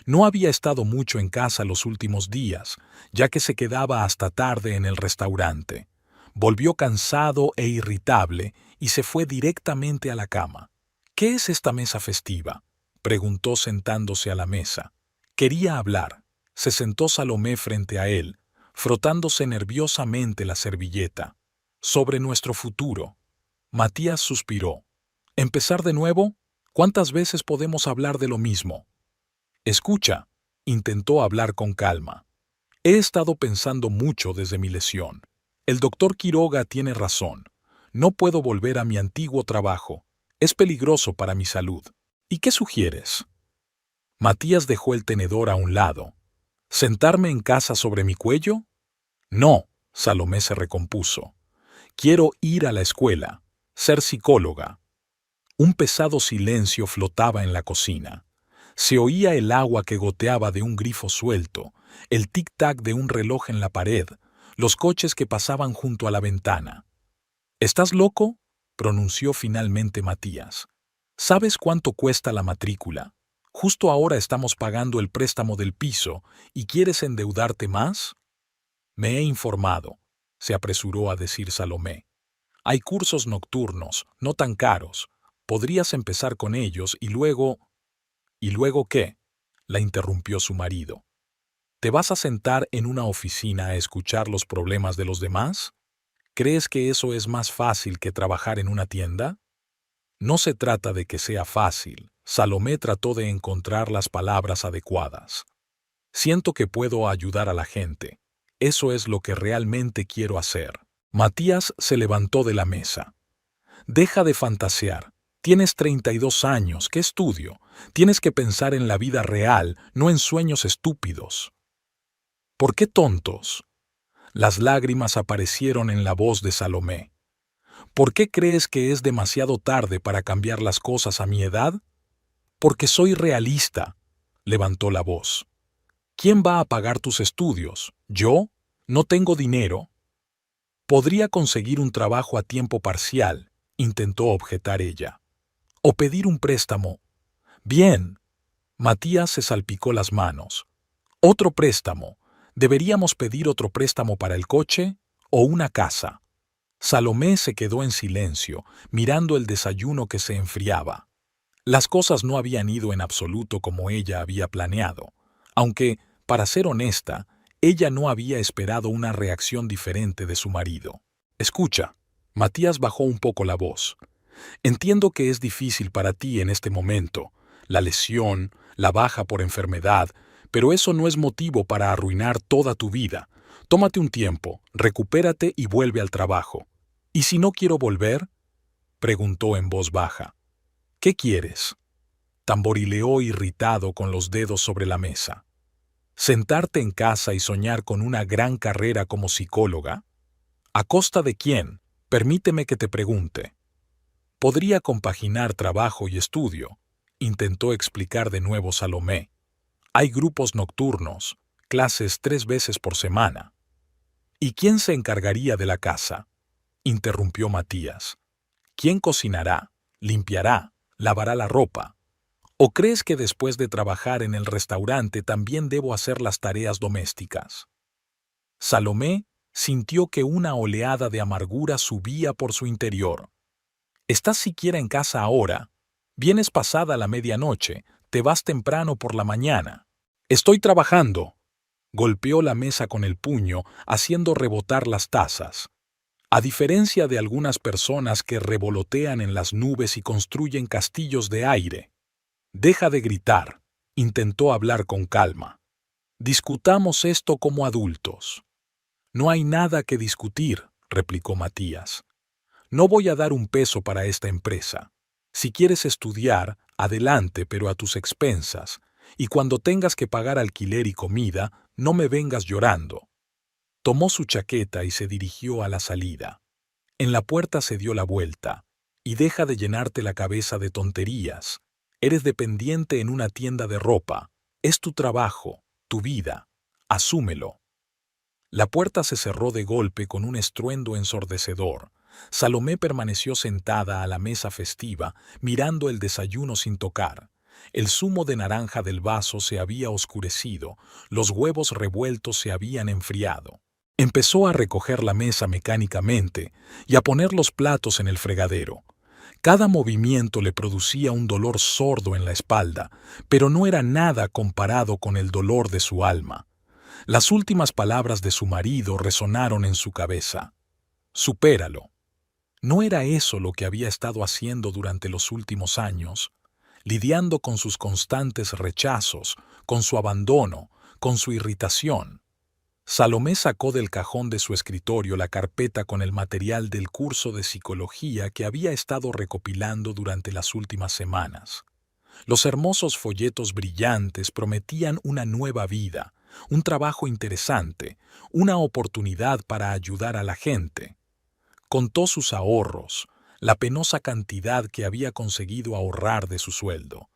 No había estado mucho en casa los últimos días, ya que se quedaba hasta tarde en el restaurante. Volvió cansado e irritable y se fue directamente a la cama. «¿Qué es esta mesa festiva?», preguntó sentándose a la mesa. Quería hablar. Se sentó Salomé frente a él, frotándose nerviosamente la servilleta. «Sobre nuestro futuro». Matías suspiró. «¿Empezar de nuevo? ¿Cuántas veces podemos hablar de lo mismo?». «Escucha», intentó hablar con calma. «He estado pensando mucho desde mi lesión. El doctor Quiroga tiene razón. No puedo volver a mi antiguo trabajo. Es peligroso para mi salud. ¿Y qué sugieres?». Matías dejó el tenedor a un lado. «¿Sentarme en casa sobre mi cuello?». «No», Salomé se recompuso. «Quiero ir a la escuela, ser psicóloga». Un pesado silencio flotaba en la cocina. Se oía el agua que goteaba de un grifo suelto, el tic-tac de un reloj en la pared, los coches que pasaban junto a la ventana. «¿Estás loco?», pronunció finalmente Matías. «¿Sabes cuánto cuesta la matrícula? Justo ahora estamos pagando el préstamo del piso y ¿quieres endeudarte más?». «Me he informado», se apresuró a decir Salomé. «Hay cursos nocturnos, no tan caros. Podrías empezar con ellos y luego…». «¿Y luego qué?», la interrumpió su marido. «¿Te vas a sentar en una oficina a escuchar los problemas de los demás? ¿Crees que eso es más fácil que trabajar en una tienda?». «No se trata de que sea fácil», Salomé trató de encontrar las palabras adecuadas. «Siento que puedo ayudar a la gente. Eso es lo que realmente quiero hacer». Matías se levantó de la mesa. «Deja de fantasear. Tienes 32 años, ¿qué estudio? Tienes que pensar en la vida real, no en sueños estúpidos». «¿Por qué tontos?». Las lágrimas aparecieron en la voz de Salomé. «¿Por qué crees que es demasiado tarde para cambiar las cosas a mi edad?». «Porque soy realista», levantó la voz. «¿Quién va a pagar tus estudios? ¿Yo? No tengo dinero». «Podría conseguir un trabajo a tiempo parcial», intentó objetar ella. «O pedir un préstamo». «Bien». Matías se salpicó las manos. «Otro préstamo. ¿Deberíamos pedir otro préstamo para el coche o una casa?». Salomé se quedó en silencio, mirando el desayuno que se enfriaba. Las cosas no habían ido en absoluto como ella había planeado, aunque, para ser honesta, ella no había esperado una reacción diferente de su marido. «Escucha», Matías bajó un poco la voz. «Entiendo que es difícil para ti en este momento, la lesión, la baja por enfermedad, pero eso no es motivo para arruinar toda tu vida. Tómate un tiempo, recupérate y vuelve al trabajo». «¿Y si no quiero volver?», preguntó en voz baja. «¿Qué quieres?». Tamborileó irritado con los dedos sobre la mesa. «¿Sentarte en casa y soñar con una gran carrera como psicóloga? ¿A costa de quién? Permíteme que te pregunte». «Podría compaginar trabajo y estudio», intentó explicar de nuevo Salomé. «Hay grupos nocturnos, clases 3 veces por semana». «¿Y quién se encargaría de la casa?», interrumpió Matías. «¿Quién cocinará, limpiará, lavará la ropa?». ¿O crees que después de trabajar en el restaurante también debo hacer las tareas domésticas? Salomé sintió que una oleada de amargura subía por su interior. ¿Estás siquiera en casa ahora? Vienes pasada la medianoche, te vas temprano por la mañana. Estoy trabajando. Golpeó la mesa con el puño, haciendo rebotar las tazas. A diferencia de algunas personas que revolotean en las nubes y construyen castillos de aire. Deja de gritar, intentó hablar con calma. Discutamos esto como adultos. No hay nada que discutir, replicó Matías. No voy a dar un peso para esta empresa. Si quieres estudiar, adelante, pero a tus expensas. Y cuando tengas que pagar alquiler y comida, no me vengas llorando. Tomó su chaqueta y se dirigió a la salida. En la puerta se dio la vuelta. Y deja de llenarte la cabeza de tonterías. Eres dependiente en una tienda de ropa. Es tu trabajo, tu vida. Asúmelo. La puerta se cerró de golpe con un estruendo ensordecedor. Salomé permaneció sentada a la mesa festiva, mirando el desayuno sin tocar. El zumo de naranja del vaso se había oscurecido, los huevos revueltos se habían enfriado. Empezó a recoger la mesa mecánicamente y a poner los platos en el fregadero. Cada movimiento le producía un dolor sordo en la espalda, pero no era nada comparado con el dolor de su alma. Las últimas palabras de su marido resonaron en su cabeza. Supéralo. ¿No era eso lo que había estado haciendo durante los últimos años? Lidiando con sus constantes rechazos, con su abandono, con su irritación. Salomé sacó del cajón de su escritorio la carpeta con el material del curso de psicología que había estado recopilando durante las últimas semanas. Los hermosos folletos brillantes prometían una nueva vida, un trabajo interesante, una oportunidad para ayudar a la gente. Contó sus ahorros, la penosa cantidad que había conseguido ahorrar de su sueldo.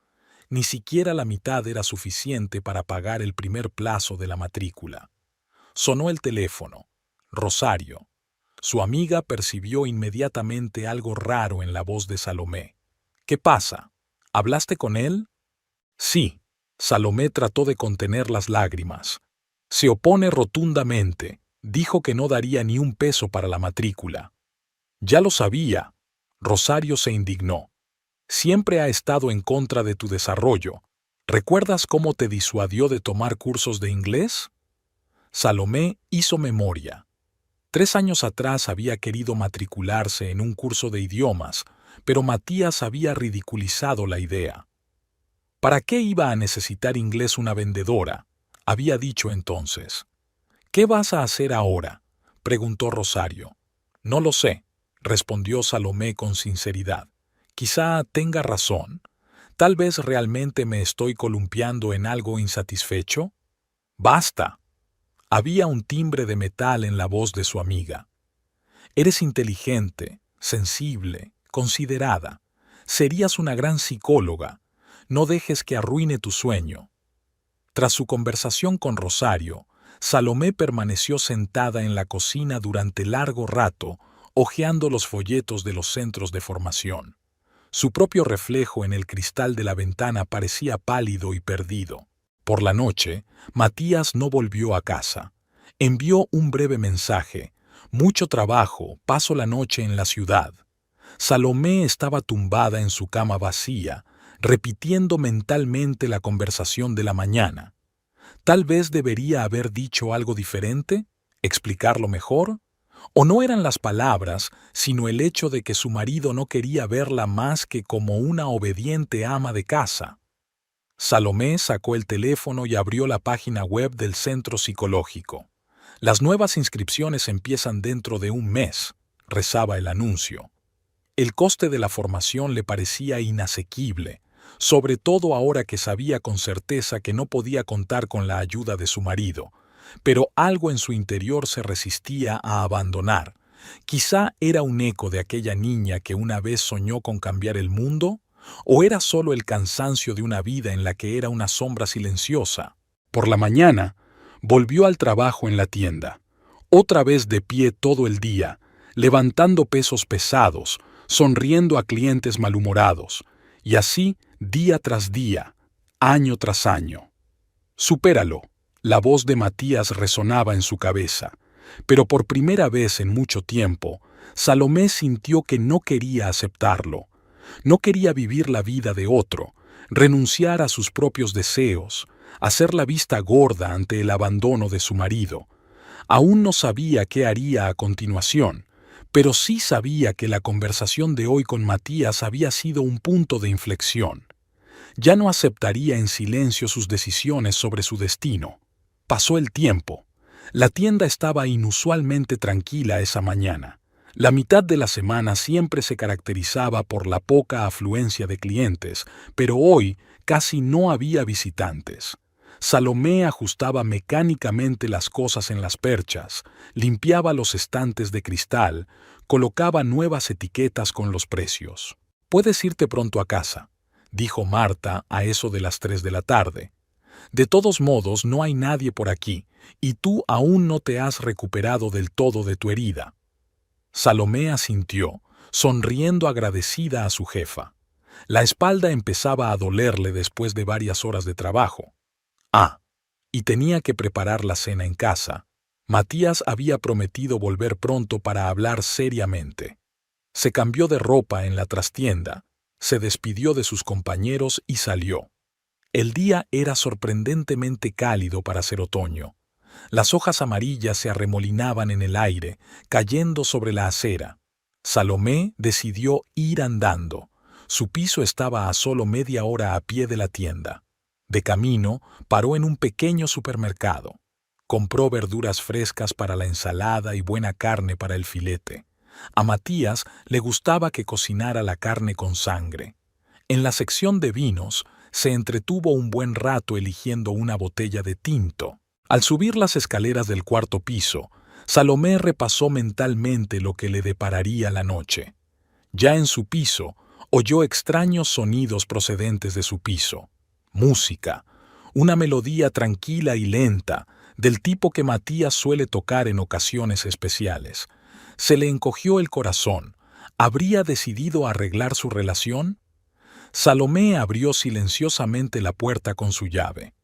Ni siquiera la mitad era suficiente para pagar el primer plazo de la matrícula. Sonó el teléfono. Rosario. Su amiga percibió inmediatamente algo raro en la voz de Salomé. ¿Qué pasa? ¿Hablaste con él? Sí. Salomé trató de contener las lágrimas. Se opone rotundamente. Dijo que no daría ni un peso para la matrícula. Ya lo sabía. Rosario se indignó. Siempre ha estado en contra de tu desarrollo. ¿Recuerdas cómo te disuadió de tomar cursos de inglés? Salomé hizo memoria. 3 años atrás había querido matricularse en un curso de idiomas, pero Matías había ridiculizado la idea. ¿Para qué iba a necesitar inglés una vendedora?, había dicho entonces. ¿Qué vas a hacer ahora?, preguntó Rosario. No lo sé, respondió Salomé con sinceridad. Quizá tenga razón. Tal vez realmente me estoy columpiando en algo insatisfecho. ¡Basta! Había un timbre de metal en la voz de su amiga. Eres inteligente, sensible, considerada. Serías una gran psicóloga. No dejes que arruine tu sueño. Tras su conversación con Rosario, Salomé permaneció sentada en la cocina durante largo rato, hojeando los folletos de los centros de formación. Su propio reflejo en el cristal de la ventana parecía pálido y perdido. Por la noche, Matías no volvió a casa. Envió un breve mensaje. Mucho trabajo, paso la noche en la ciudad. Salomé estaba tumbada en su cama vacía, repitiendo mentalmente la conversación de la mañana. Tal vez debería haber dicho algo diferente, explicarlo mejor. ¿O no eran las palabras, sino el hecho de que su marido no quería verla más que como una obediente ama de casa? Salomé sacó el teléfono y abrió la página web del centro psicológico. Las nuevas inscripciones empiezan dentro de un mes, rezaba el anuncio. El coste de la formación le parecía inasequible, sobre todo ahora que sabía con certeza que no podía contar con la ayuda de su marido, pero algo en su interior se resistía a abandonar. Quizá era un eco de aquella niña que una vez soñó con cambiar el mundo, ¿o era solo el cansancio de una vida en la que era una sombra silenciosa? Por la mañana, volvió al trabajo en la tienda, otra vez de pie todo el día, levantando pesos pesados, sonriendo a clientes malhumorados, y así día tras día, año tras año. Supéralo. La voz de Matías resonaba en su cabeza, pero por primera vez en mucho tiempo, Salomé sintió que no quería aceptarlo. No quería vivir la vida de otro, renunciar a sus propios deseos, hacer la vista gorda ante el abandono de su marido. Aún no sabía qué haría a continuación, pero sí sabía que la conversación de hoy con Matías había sido un punto de inflexión. Ya no aceptaría en silencio sus decisiones sobre su destino. Pasó el tiempo. La tienda estaba inusualmente tranquila esa mañana. La mitad de la semana siempre se caracterizaba por la poca afluencia de clientes, pero hoy casi no había visitantes. Salomé ajustaba mecánicamente las cosas en las perchas, limpiaba los estantes de cristal, colocaba nuevas etiquetas con los precios. «Puedes irte pronto a casa», dijo Marta a eso de las 3 de la tarde. «De todos modos, no hay nadie por aquí, y tú aún no te has recuperado del todo de tu herida». Salomé asintió, sonriendo agradecida a su jefa. La espalda empezaba a dolerle después de varias horas de trabajo. Y tenía que preparar la cena en casa. Matías había prometido volver pronto para hablar seriamente. Se cambió de ropa en la trastienda, se despidió de sus compañeros y salió. El día era sorprendentemente cálido para ser otoño. Las hojas amarillas se arremolinaban en el aire, cayendo sobre la acera. Salomé decidió ir andando. Su piso estaba a solo media hora a pie de la tienda. De camino, paró en un pequeño supermercado. Compró verduras frescas para la ensalada y buena carne para el filete. A Matías le gustaba que cocinara la carne con sangre. En la sección de vinos, se entretuvo un buen rato eligiendo una botella de tinto. Al subir las escaleras del cuarto piso, Salomé repasó mentalmente lo que le depararía la noche. Ya en su piso, oyó extraños sonidos procedentes de su piso. Música, una melodía tranquila y lenta, del tipo que Matías suele tocar en ocasiones especiales. Se le encogió el corazón. ¿Habría decidido arreglar su relación? Salomé abrió silenciosamente la puerta con su llave.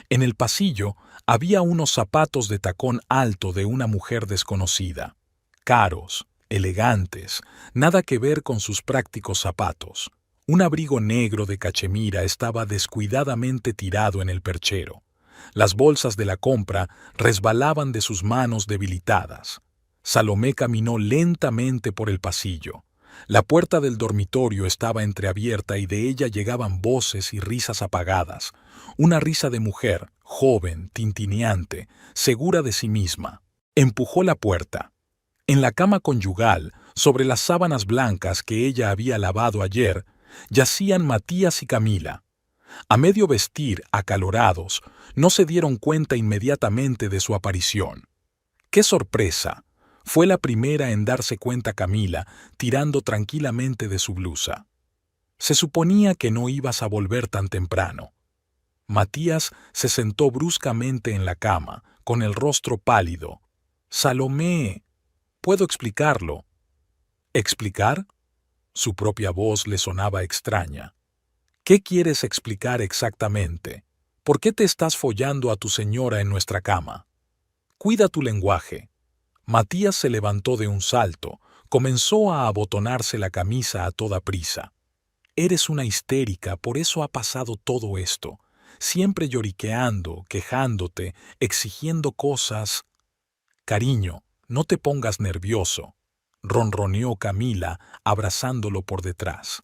En el pasillo había unos zapatos de tacón alto de una mujer desconocida. Caros, elegantes, nada que ver con sus prácticos zapatos. Un abrigo negro de cachemira estaba descuidadamente tirado en el perchero. Las bolsas de la compra resbalaban de sus manos debilitadas. Salomé caminó lentamente por el pasillo. La puerta del dormitorio estaba entreabierta y de ella llegaban voces y risas apagadas. Una risa de mujer, joven, tintineante, segura de sí misma. Empujó la puerta. En la cama conyugal, sobre las sábanas blancas que ella había lavado ayer, yacían Matías y Camila. A medio vestir, acalorados, no se dieron cuenta inmediatamente de su aparición. ¡Qué sorpresa! Fue la primera en darse cuenta Camila, tirando tranquilamente de su blusa. Se suponía que no ibas a volver tan temprano. Matías se sentó bruscamente en la cama, con el rostro pálido. «Salomé, puedo explicarlo». ¿Explicar? Su propia voz le sonaba extraña. «¿Qué quieres explicar exactamente? ¿Por qué te estás follando a tu señora en nuestra cama? Cuida tu lenguaje». Matías se levantó de un salto, comenzó a abotonarse la camisa a toda prisa. «Eres una histérica, por eso ha pasado todo esto. Siempre lloriqueando, quejándote, exigiendo cosas». «Cariño, no te pongas nervioso», ronroneó Camila, abrazándolo por detrás.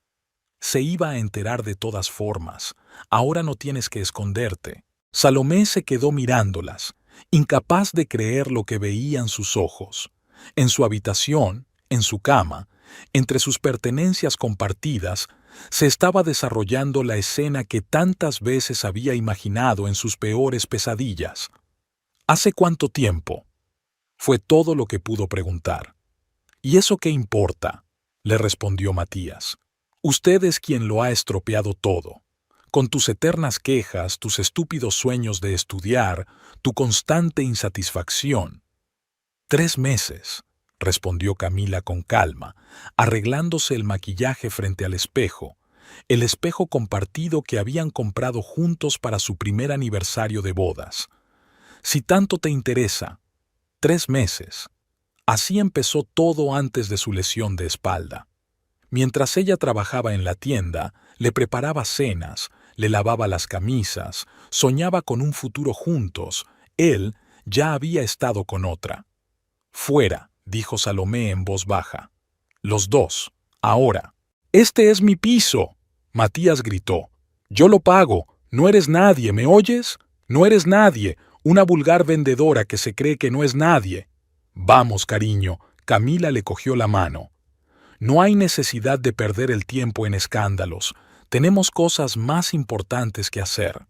«Se iba a enterar de todas formas. Ahora no tienes que esconderte». Salomé se quedó mirándolas, incapaz de creer lo que veían sus ojos. En su habitación, en su cama, entre sus pertenencias compartidas, se estaba desarrollando la escena que tantas veces había imaginado en sus peores pesadillas. «¿Hace cuánto tiempo?», fue todo lo que pudo preguntar. «¿Y eso qué importa?», le respondió Matías. «Usted es quien lo ha estropeado todo. Con tus eternas quejas, tus estúpidos sueños de estudiar, tu constante insatisfacción». «3 meses», respondió Camila con calma, arreglándose el maquillaje frente al espejo, el espejo compartido que habían comprado juntos para su primer aniversario de bodas. Si tanto te interesa, 3 meses. Así empezó todo antes de su lesión de espalda. Mientras ella trabajaba en la tienda, le preparaba cenas, le lavaba las camisas, soñaba con un futuro juntos. Él ya había estado con otra. Fuera, dijo Salomé en voz baja. Los dos, ahora. Este es mi piso, Matías gritó. Yo lo pago, no eres nadie, ¿me oyes? No eres nadie, una vulgar vendedora que se cree que no es nadie. Vamos, cariño, Camila le cogió la mano. No hay necesidad de perder el tiempo en escándalos, tenemos cosas más importantes que hacer.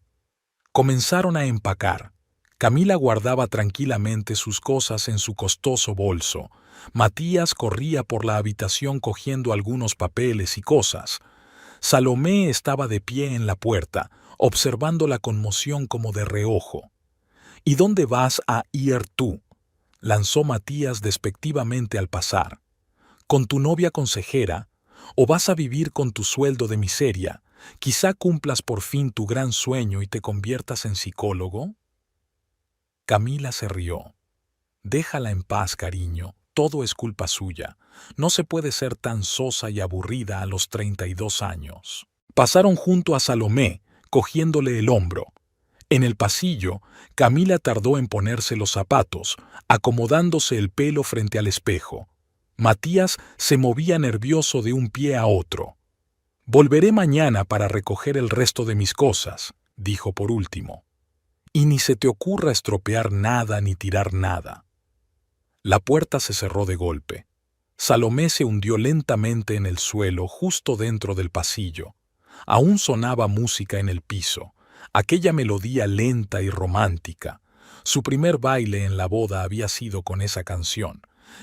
Comenzaron a empacar. Camila guardaba tranquilamente sus cosas en su costoso bolso. Matías corría por la habitación cogiendo algunos papeles y cosas. Salomé estaba de pie en la puerta, observando la conmoción como de reojo. ¿Y dónde vas a ir tú?, lanzó Matías despectivamente al pasar. ¿Con tu novia consejera? ¿O vas a vivir con tu sueldo de miseria? Quizá cumplas por fin tu gran sueño y te conviertas en psicólogo. Camila se rió. Déjala en paz, cariño, todo es culpa suya. No se puede ser tan sosa y aburrida a los 32 años. Pasaron junto a Salomé, cogiéndole el hombro. En el pasillo, Camila tardó en ponerse los zapatos, acomodándose el pelo frente al espejo. Matías se movía nervioso de un pie a otro. «Volveré mañana para recoger el resto de mis cosas», dijo por último. «Y ni se te ocurra estropear nada ni tirar nada». La puerta se cerró de golpe. Salomé se hundió lentamente en el suelo justo dentro del pasillo. Aún sonaba música en el piso, aquella melodía lenta y romántica. Su primer baile en la boda había sido con esa canción.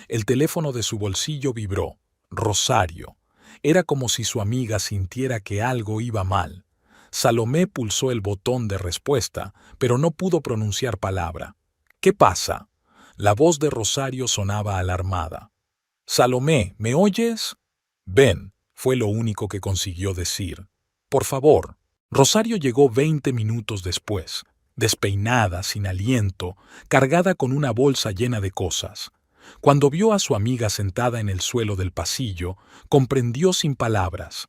El teléfono de su bolsillo vibró. Rosario. Era como si su amiga sintiera que algo iba mal. Salomé pulsó el botón de respuesta, pero no pudo pronunciar palabra. «¿Qué pasa?». La voz de Rosario sonaba alarmada. «Salomé, ¿me oyes?». «Ven», fue lo único que consiguió decir. «Por favor». Rosario llegó 20 minutos después, despeinada, sin aliento, cargada con una bolsa llena de cosas. Cuando vio a su amiga sentada en el suelo del pasillo, comprendió sin palabras.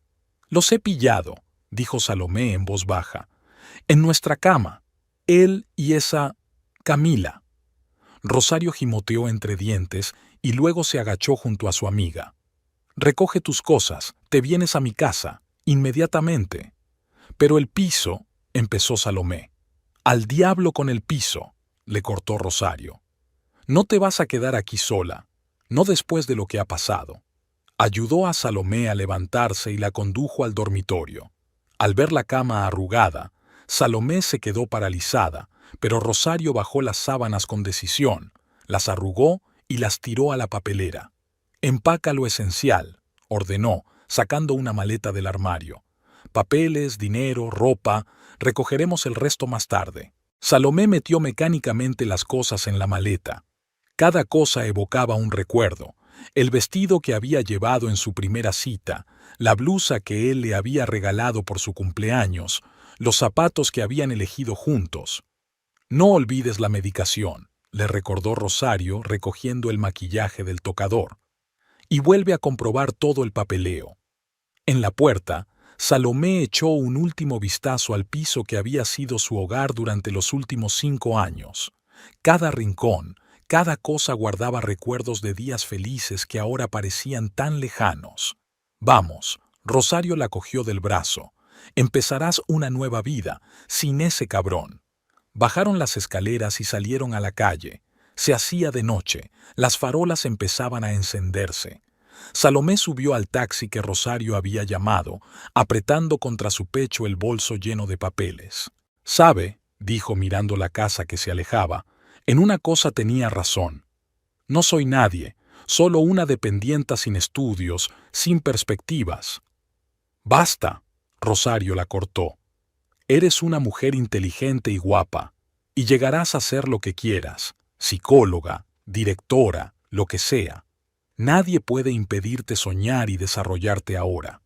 «Los he pillado», dijo Salomé en voz baja. «En nuestra cama. Él y esa Camila». Rosario gimoteó entre dientes y luego se agachó junto a su amiga. «Recoge tus cosas, te vienes a mi casa, inmediatamente». «Pero el piso», empezó Salomé. «Al diablo con el piso», le cortó Rosario. «No te vas a quedar aquí sola, no después de lo que ha pasado». Ayudó a Salomé a levantarse y la condujo al dormitorio. Al ver la cama arrugada, Salomé se quedó paralizada, pero Rosario bajó las sábanas con decisión, las arrugó y las tiró a la papelera. «Empaca lo esencial», ordenó, sacando una maleta del armario. «Papeles, dinero, ropa, recogeremos el resto más tarde». Salomé metió mecánicamente las cosas en la maleta. Cada cosa evocaba un recuerdo: el vestido que había llevado en su primera cita, la blusa que él le había regalado por su cumpleaños, los zapatos que habían elegido juntos. «No olvides la medicación», le recordó Rosario recogiendo el maquillaje del tocador. «Y vuelve a comprobar todo el papeleo». En la puerta, Salomé echó un último vistazo al piso que había sido su hogar durante los últimos 5 años. Cada rincón, cada cosa guardaba recuerdos de días felices que ahora parecían tan lejanos. «Vamos», Rosario la cogió del brazo. «Empezarás una nueva vida, sin ese cabrón». Bajaron las escaleras y salieron a la calle. Se hacía de noche, las farolas empezaban a encenderse. Salomé subió al taxi que Rosario había llamado, apretando contra su pecho el bolso lleno de papeles. «¿Sabe?», dijo mirando la casa que se alejaba, «en una cosa tenía razón. No soy nadie, solo una dependienta sin estudios, sin perspectivas». «Basta», Rosario la cortó. «Eres una mujer inteligente y guapa, y llegarás a ser lo que quieras, psicóloga, directora, lo que sea. Nadie puede impedirte soñar y desarrollarte ahora».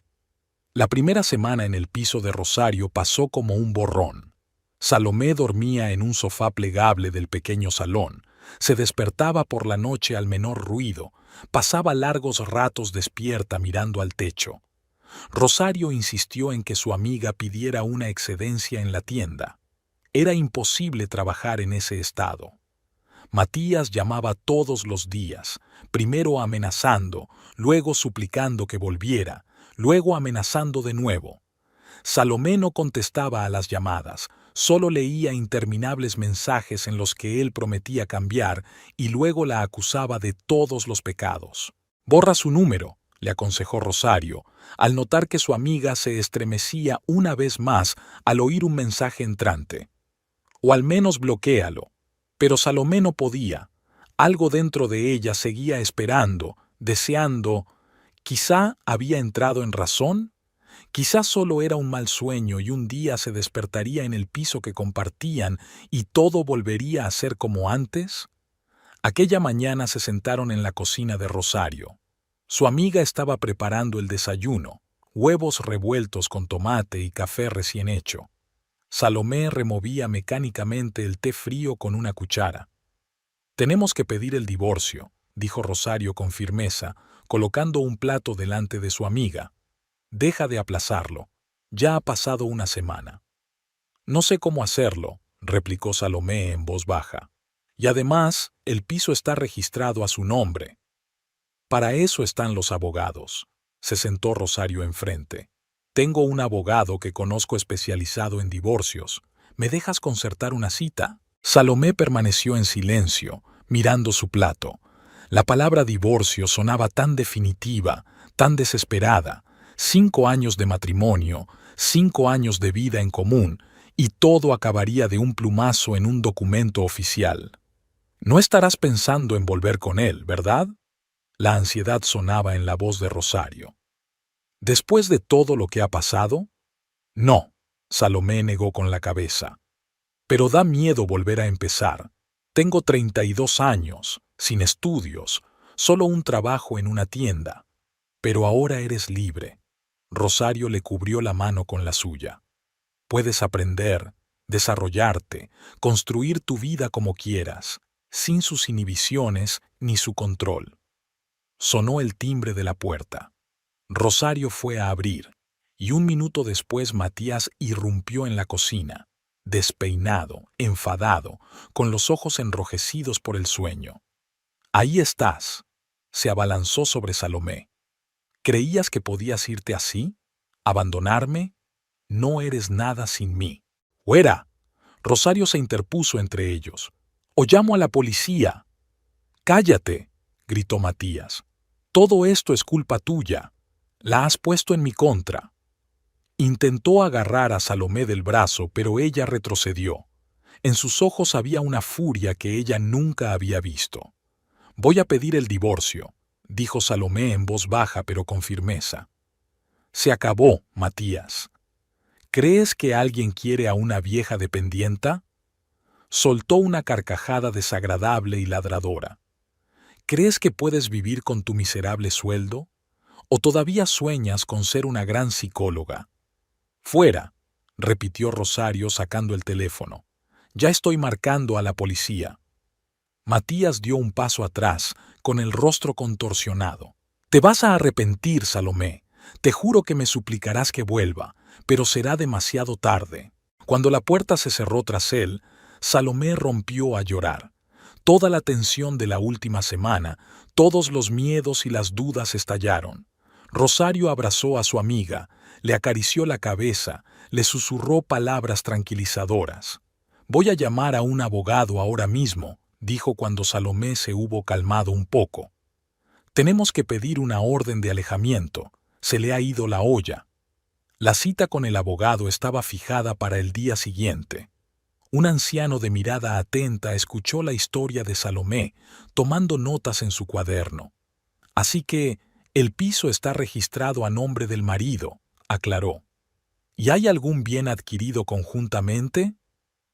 La primera semana en el piso de Rosario pasó como un borrón. Salomé dormía en un sofá plegable del pequeño salón, se despertaba por la noche al menor ruido, pasaba largos ratos despierta mirando al techo. Rosario insistió en que su amiga pidiera una excedencia en la tienda. Era imposible trabajar en ese estado. Matías llamaba todos los días, primero amenazando, luego suplicando que volviera, luego amenazando de nuevo. Salomé no contestaba a las llamadas, solo leía interminables mensajes en los que él prometía cambiar y luego la acusaba de todos los pecados. «Borra su número», le aconsejó Rosario, al notar que su amiga se estremecía una vez más al oír un mensaje entrante. «O al menos bloquéalo». Pero Salomé no podía. Algo dentro de ella seguía esperando, deseando. Quizá había entrado en razón. Quizá solo era un mal sueño y un día se despertaría en el piso que compartían y todo volvería a ser como antes. Aquella mañana se sentaron en la cocina de Rosario. Su amiga estaba preparando el desayuno, huevos revueltos con tomate y café recién hecho. Salomé removía mecánicamente el té frío con una cuchara. «Tenemos que pedir el divorcio», dijo Rosario con firmeza, colocando un plato delante de su amiga. «Deja de aplazarlo. Ya ha pasado una semana». «No sé cómo hacerlo», replicó Salomé en voz baja. «Y además, el piso está registrado a su nombre». «Para eso están los abogados», se sentó Rosario enfrente. «Tengo un abogado que conozco especializado en divorcios. ¿Me dejas concertar una cita?» Salomé permaneció en silencio, mirando su plato. La palabra divorcio sonaba tan definitiva, tan desesperada. 5 años de matrimonio, 5 años de vida en común, y todo acabaría de un plumazo en un documento oficial. «No estarás pensando en volver con él, ¿verdad?». La ansiedad sonaba en la voz de Rosario. «¿Después de todo lo que ha pasado?». «No», Salomé negó con la cabeza. «Pero da miedo volver a empezar. Tengo 32 años, sin estudios, solo un trabajo en una tienda. Pero ahora eres libre». Rosario le cubrió la mano con la suya. «Puedes aprender, desarrollarte, construir tu vida como quieras, sin sus inhibiciones ni su control». Sonó el timbre de la puerta. Rosario fue a abrir, y un minuto después Matías irrumpió en la cocina, despeinado, enfadado, con los ojos enrojecidos por el sueño. «Ahí estás», se abalanzó sobre Salomé. «¿Creías que podías irte así? ¿Abandonarme? No eres nada sin mí». «¡Fuera!». Rosario se interpuso entre ellos. «O llamo a la policía». «Cállate», gritó Matías. «Todo esto es culpa tuya. La has puesto en mi contra». Intentó agarrar a Salomé del brazo, pero ella retrocedió. En sus ojos había una furia que ella nunca había visto. «Voy a pedir el divorcio», dijo Salomé en voz baja pero con firmeza. «Se acabó, Matías. ¿Crees que alguien quiere a una vieja dependienta?». Soltó una carcajada desagradable y ladradora. «¿Crees que puedes vivir con tu miserable sueldo? ¿O todavía sueñas con ser una gran psicóloga?». «Fuera», repitió Rosario sacando el teléfono. «Ya estoy marcando a la policía». Matías dio un paso atrás, con el rostro contorsionado. «Te vas a arrepentir, Salomé. Te juro que me suplicarás que vuelva, pero será demasiado tarde». Cuando la puerta se cerró tras él, Salomé rompió a llorar. Toda la tensión de la última semana, todos los miedos y las dudas estallaron. Rosario abrazó a su amiga, le acarició la cabeza, le susurró palabras tranquilizadoras. «Voy a llamar a un abogado ahora mismo», dijo cuando Salomé se hubo calmado un poco. «Tenemos que pedir una orden de alejamiento. Se le ha ido la olla». La cita con el abogado estaba fijada para el día siguiente. Un anciano de mirada atenta escuchó la historia de Salomé, tomando notas en su cuaderno. «Así que el piso está registrado a nombre del marido», aclaró. «¿Y hay algún bien adquirido conjuntamente?».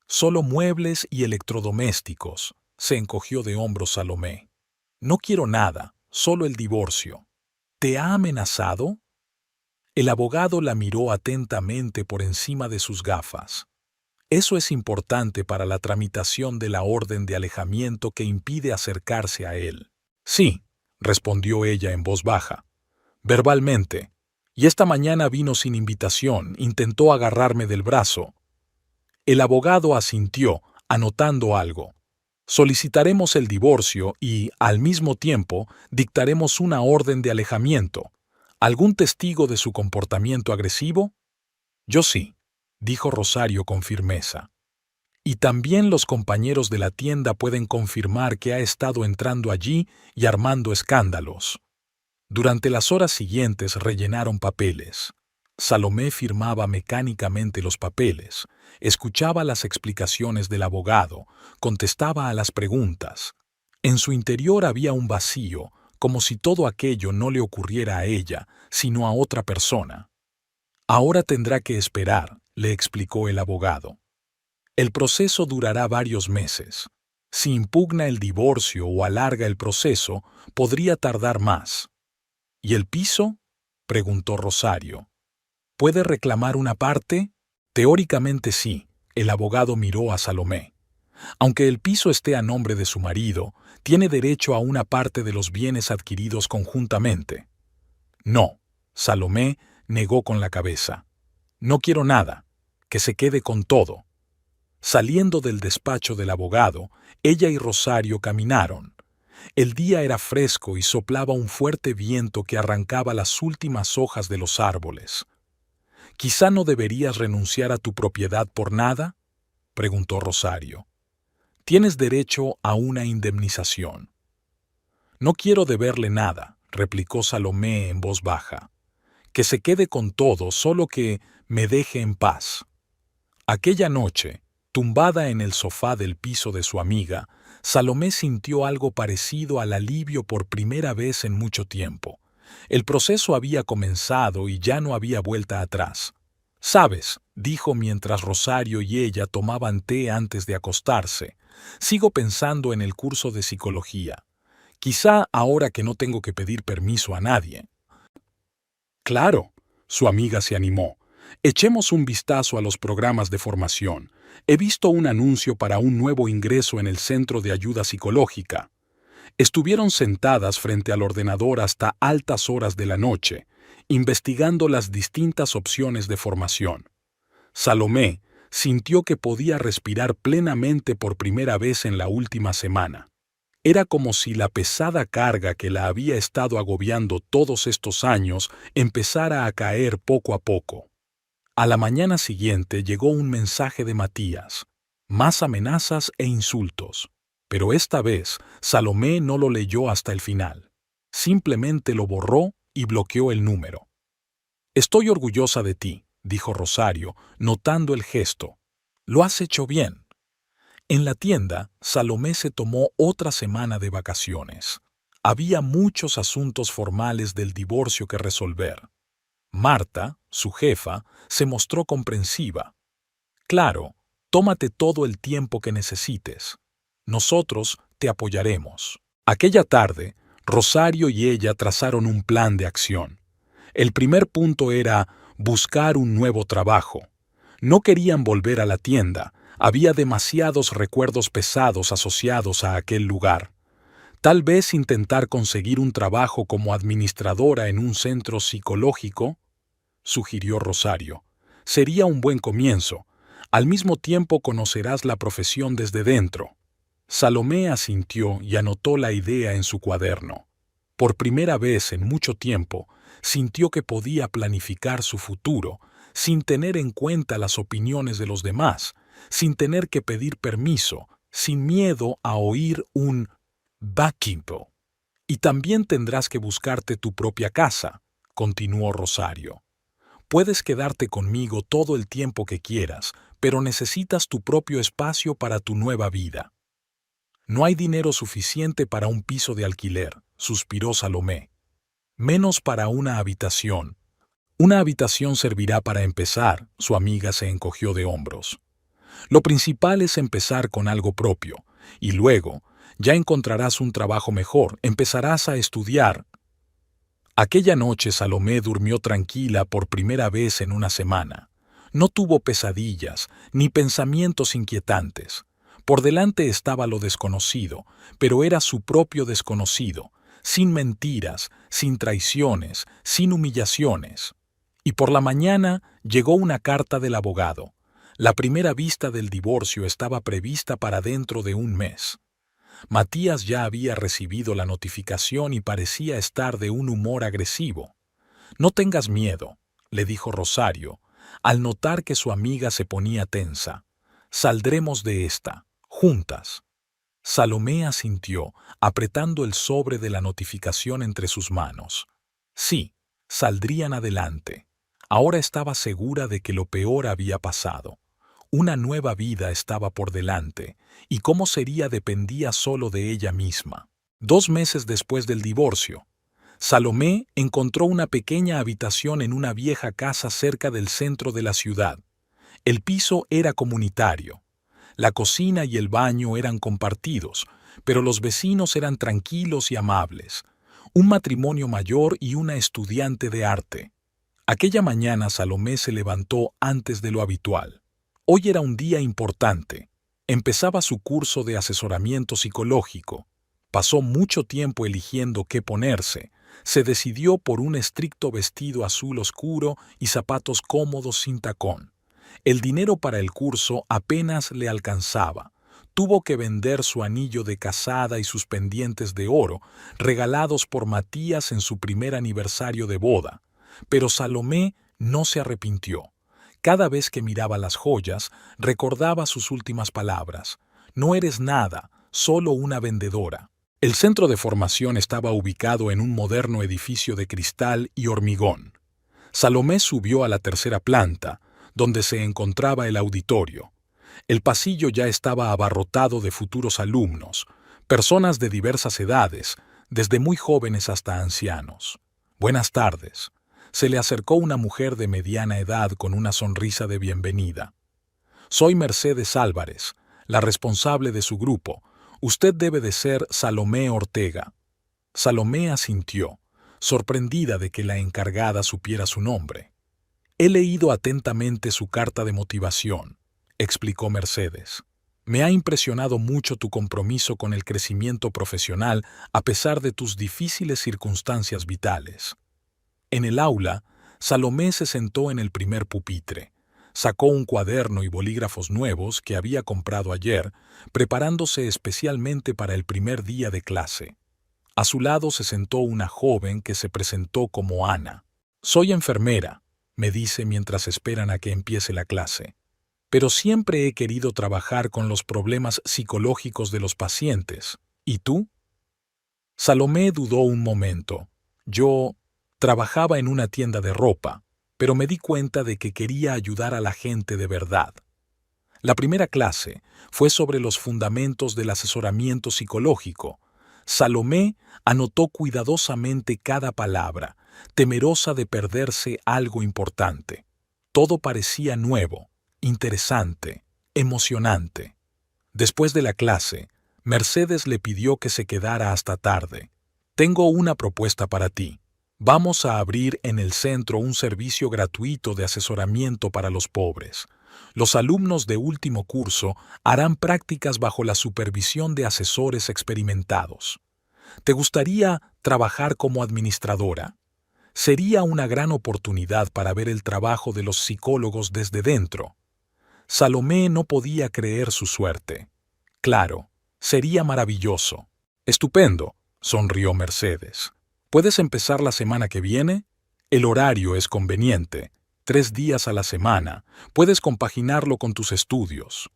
«Solo muebles y electrodomésticos», se encogió de hombros Salomé. «No quiero nada, solo el divorcio». «¿Te ha amenazado?». El abogado la miró atentamente por encima de sus gafas. Eso es importante para la tramitación de la orden de alejamiento que impide acercarse a él. Sí, respondió ella en voz baja. Verbalmente. Y esta mañana vino sin invitación, intentó agarrarme del brazo. El abogado asintió, anotando algo. Solicitaremos el divorcio y, al mismo tiempo, dictaremos una orden de alejamiento. ¿Algún testigo de su comportamiento agresivo? Yo sí, dijo Rosario con firmeza. Y también los compañeros de la tienda pueden confirmar que ha estado entrando allí y armando escándalos. Durante las horas siguientes rellenaron papeles. Salomé firmaba mecánicamente los papeles, escuchaba las explicaciones del abogado, contestaba a las preguntas. En su interior había un vacío, como si todo aquello no le ocurriera a ella, sino a otra persona. Ahora tendrá que esperar, le explicó el abogado. El proceso durará varios meses. Si impugna el divorcio o alarga el proceso, podría tardar más. ¿Y el piso?, preguntó Rosario. ¿Puede reclamar una parte? Teóricamente sí, el abogado miró a Salomé. Aunque el piso esté a nombre de su marido, tiene derecho a una parte de los bienes adquiridos conjuntamente. No, Salomé negó con la cabeza. No quiero nada, que se quede con todo. Saliendo del despacho del abogado, ella y Rosario caminaron. El día era fresco y soplaba un fuerte viento que arrancaba las últimas hojas de los árboles. ¿Quizá no deberías renunciar a tu propiedad por nada?, preguntó Rosario. Tienes derecho a una indemnización. No quiero deberle nada, replicó Salomé en voz baja. Que se quede con todo, solo que me deje en paz. Aquella noche, tumbada en el sofá del piso de su amiga, Salomé sintió algo parecido al alivio por primera vez en mucho tiempo. El proceso había comenzado y ya no había vuelta atrás. «Sabes», dijo mientras Rosario y ella tomaban té antes de acostarse, «sigo pensando en el curso de psicología. Quizá ahora que no tengo que pedir permiso a nadie». «Claro», su amiga se animó. «Echemos un vistazo a los programas de formación. He visto un anuncio para un nuevo ingreso en el Centro de Ayuda Psicológica». Estuvieron sentadas frente al ordenador hasta altas horas de la noche, investigando las distintas opciones de formación. Salomé sintió que podía respirar plenamente por primera vez en la última semana. Era como si la pesada carga que la había estado agobiando todos estos años empezara a caer poco a poco. A la mañana siguiente llegó un mensaje de Matías, más amenazas e insultos. Pero esta vez, Salomé no lo leyó hasta el final. Simplemente lo borró y bloqueó el número. «Estoy orgullosa de ti», dijo Rosario, notando el gesto. «Lo has hecho bien». En la tienda, Salomé se tomó otra semana de vacaciones. Había muchos asuntos formales del divorcio que resolver. Marta, su jefa, se mostró comprensiva. «Claro, tómate todo el tiempo que necesites. Nosotros te apoyaremos». Aquella tarde, Rosario y ella trazaron un plan de acción. El primer punto era buscar un nuevo trabajo. No querían volver a la tienda, había demasiados recuerdos pesados asociados a aquel lugar. Tal vez intentar conseguir un trabajo como administradora en un centro psicológico, sugirió Rosario. Sería un buen comienzo. Al mismo tiempo conocerás la profesión desde dentro. Salomé asintió y anotó la idea en su cuaderno. Por primera vez en mucho tiempo, sintió que podía planificar su futuro, sin tener en cuenta las opiniones de los demás, sin tener que pedir permiso, sin miedo a oír un «Baquimpo». «Y también tendrás que buscarte tu propia casa», continuó Rosario. «Puedes quedarte conmigo todo el tiempo que quieras, pero necesitas tu propio espacio para tu nueva vida». «No hay dinero suficiente para un piso de alquiler», suspiró Salomé. «Menos para una habitación». «Una habitación servirá para empezar», su amiga se encogió de hombros. «Lo principal es empezar con algo propio, y luego ya encontrarás un trabajo mejor, empezarás a estudiar». Aquella noche Salomé durmió tranquila por primera vez en una semana. No tuvo pesadillas ni pensamientos inquietantes. Por delante estaba lo desconocido, pero era su propio desconocido, sin mentiras, sin traiciones, sin humillaciones. Y por la mañana llegó una carta del abogado. La primera vista del divorcio estaba prevista para dentro de un mes. Matías ya había recibido la notificación y parecía estar de un humor agresivo. «No tengas miedo», le dijo Rosario, al notar que su amiga se ponía tensa. «Saldremos de esta, juntas». Salomé asintió, apretando el sobre de la notificación entre sus manos. Sí, saldrían adelante. Ahora estaba segura de que lo peor había pasado. Una nueva vida estaba por delante, y cómo sería dependía solo de ella misma. 2 meses después del divorcio, Salomé encontró una pequeña habitación en una vieja casa cerca del centro de la ciudad. El piso era comunitario. La cocina y el baño eran compartidos, pero los vecinos eran tranquilos y amables. Un matrimonio mayor y una estudiante de arte. Aquella mañana Salomé se levantó antes de lo habitual. Hoy era un día importante. Empezaba su curso de asesoramiento psicológico. Pasó mucho tiempo eligiendo qué ponerse. Se decidió por un estricto vestido azul oscuro y zapatos cómodos sin tacón. El dinero para el curso apenas le alcanzaba. Tuvo que vender su anillo de casada y sus pendientes de oro, regalados por Matías en su primer aniversario de boda. Pero Salomé no se arrepintió. Cada vez que miraba las joyas, recordaba sus últimas palabras. «No eres nada, solo una vendedora». El centro de formación estaba ubicado en un moderno edificio de cristal y hormigón. Salomé subió a la tercera planta, donde se encontraba el auditorio. El pasillo ya estaba abarrotado de futuros alumnos, personas de diversas edades, desde muy jóvenes hasta ancianos. «Buenas tardes». Se le acercó una mujer de mediana edad con una sonrisa de bienvenida. «Soy Mercedes Álvarez, la responsable de su grupo. Usted debe de ser Salomé Ortega». Salomé asintió, sorprendida de que la encargada supiera su nombre. «He leído atentamente su carta de motivación», explicó Mercedes. «Me ha impresionado mucho tu compromiso con el crecimiento profesional a pesar de tus difíciles circunstancias vitales». En el aula, Salomé se sentó en el primer pupitre. Sacó un cuaderno y bolígrafos nuevos que había comprado ayer, preparándose especialmente para el primer día de clase. A su lado se sentó una joven que se presentó como Ana. «Soy enfermera», me dice mientras esperan a que empiece la clase. «Pero siempre he querido trabajar con los problemas psicológicos de los pacientes. ¿Y tú?» Salomé dudó un momento. «Yo trabajaba en una tienda de ropa, pero me di cuenta de que quería ayudar a la gente de verdad». La primera clase fue sobre los fundamentos del asesoramiento psicológico. Salomé anotó cuidadosamente cada palabra, temerosa de perderse algo importante. Todo parecía nuevo, interesante, emocionante. Después de la clase, Mercedes le pidió que se quedara hasta tarde. «Tengo una propuesta para ti. Vamos a abrir en el centro un servicio gratuito de asesoramiento para los pobres. Los alumnos de último curso harán prácticas bajo la supervisión de asesores experimentados. ¿Te gustaría trabajar como administradora? Sería una gran oportunidad para ver el trabajo de los psicólogos desde dentro». Salomé no podía creer su suerte. «Claro, sería maravilloso». «Estupendo», sonrió Mercedes. «¿Puedes empezar la semana que viene? El horario es conveniente. 3 días a la semana. Puedes compaginarlo con tus estudios».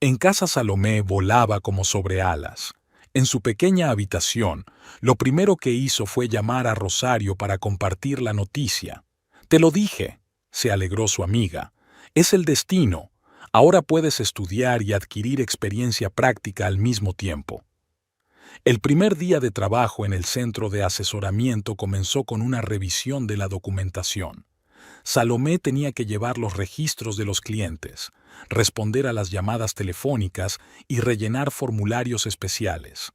En casa Salomé volaba como sobre alas. En su pequeña habitación, lo primero que hizo fue llamar a Rosario para compartir la noticia. «Te lo dije», se alegró su amiga. «Es el destino. Ahora puedes estudiar y adquirir experiencia práctica al mismo tiempo». El primer día de trabajo en el centro de asesoramiento comenzó con una revisión de la documentación. Salomé tenía que llevar los registros de los clientes, responder a las llamadas telefónicas y rellenar formularios especiales.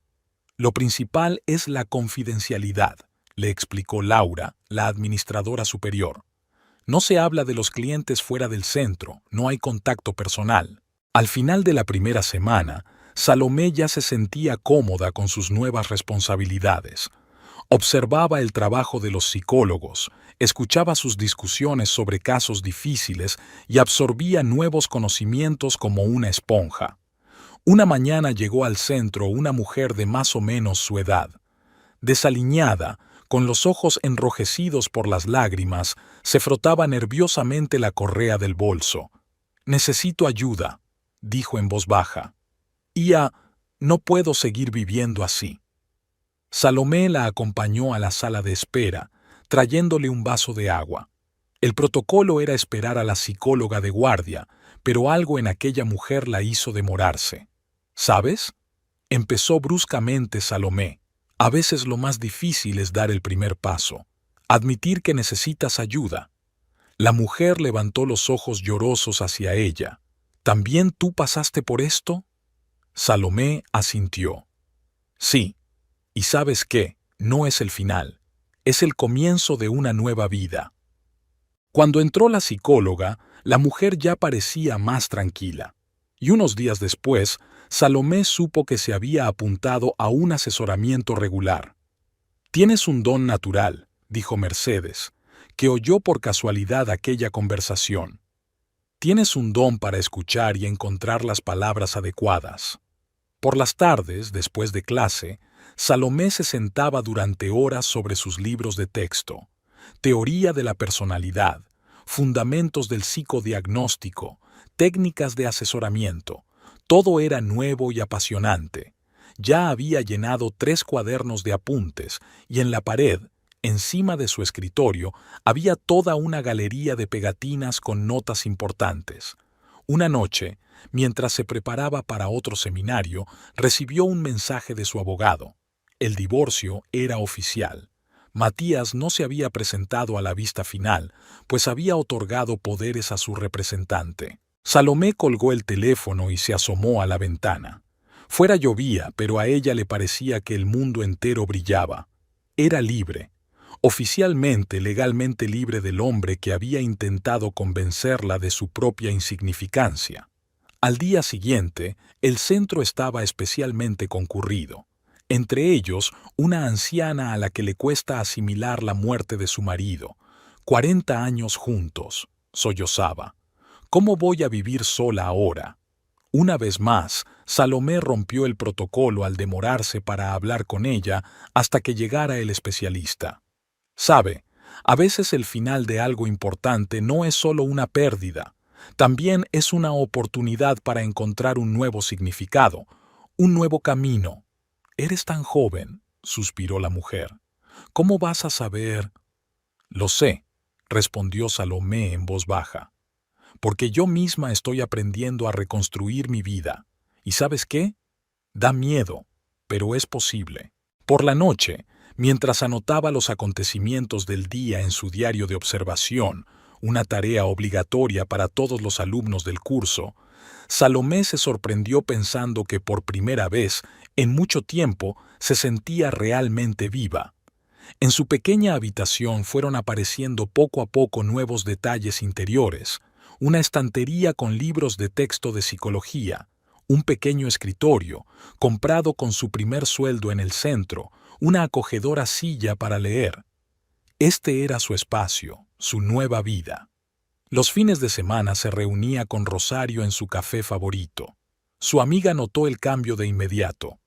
«Lo principal es la confidencialidad», le explicó Laura, la administradora superior. No se habla de los clientes fuera del centro, no hay contacto personal. Al final de la primera semana, Salomé ya se sentía cómoda con sus nuevas responsabilidades. Observaba el trabajo de los psicólogos, escuchaba sus discusiones sobre casos difíciles y absorbía nuevos conocimientos como una esponja. Una mañana llegó al centro una mujer de más o menos su edad. Desaliñada, con los ojos enrojecidos por las lágrimas, se frotaba nerviosamente la correa del bolso. «Necesito ayuda», dijo en voz baja. «Ia, no puedo seguir viviendo así». Salomé la acompañó a la sala de espera, trayéndole un vaso de agua. El protocolo era esperar a la psicóloga de guardia, pero algo en aquella mujer la hizo demorarse. «¿Sabes?», empezó bruscamente Salomé. «A veces lo más difícil es dar el primer paso, admitir que necesitas ayuda». La mujer levantó los ojos llorosos hacia ella. «¿También tú pasaste por esto?». Salomé asintió. «Sí. Y ¿sabes qué? No es el final. Es el comienzo de una nueva vida». Cuando entró la psicóloga, la mujer ya parecía más tranquila. Y unos días después, Salomé supo que se había apuntado a un asesoramiento regular. «Tienes un don natural», dijo Mercedes, que oyó por casualidad aquella conversación. «Tienes un don para escuchar y encontrar las palabras adecuadas». Por las tardes, después de clase, Salomé se sentaba durante horas sobre sus libros de texto. Teoría de la personalidad, fundamentos del psicodiagnóstico, técnicas de asesoramiento. Todo era nuevo y apasionante. Ya había llenado 3 cuadernos de apuntes y en la pared, encima de su escritorio, había toda una galería de pegatinas con notas importantes. Una noche, mientras se preparaba para otro seminario, recibió un mensaje de su abogado. El divorcio era oficial. Matías no se había presentado a la vista final, pues había otorgado poderes a su representante. Salomé colgó el teléfono y se asomó a la ventana. Fuera llovía, pero a ella le parecía que el mundo entero brillaba. Era libre. Oficialmente, legalmente libre del hombre que había intentado convencerla de su propia insignificancia. Al día siguiente, el centro estaba especialmente concurrido. Entre ellos, una anciana a la que le cuesta asimilar la muerte de su marido. 40 años juntos, sollozaba. ¿Cómo voy a vivir sola ahora? Una vez más, Salomé rompió el protocolo al demorarse para hablar con ella hasta que llegara el especialista. Sabe, a veces el final de algo importante no es solo una pérdida, también es una oportunidad para encontrar un nuevo significado, un nuevo camino. «Eres tan joven», suspiró la mujer. «¿Cómo vas a saber?» «Lo sé», respondió Salomé en voz baja, «porque yo misma estoy aprendiendo a reconstruir mi vida. ¿Y sabes qué? Da miedo, pero es posible». Por la noche, mientras anotaba los acontecimientos del día en su diario de observación, una tarea obligatoria para todos los alumnos del curso, Salomé se sorprendió pensando que por primera vez, en mucho tiempo, se sentía realmente viva. En su pequeña habitación fueron apareciendo poco a poco nuevos detalles interiores, una estantería con libros de texto de psicología, un pequeño escritorio, comprado con su primer sueldo en el centro, una acogedora silla para leer. Este era su espacio, su nueva vida. Los fines de semana se reunía con Rosario en su café favorito. Su amiga notó el cambio de inmediato.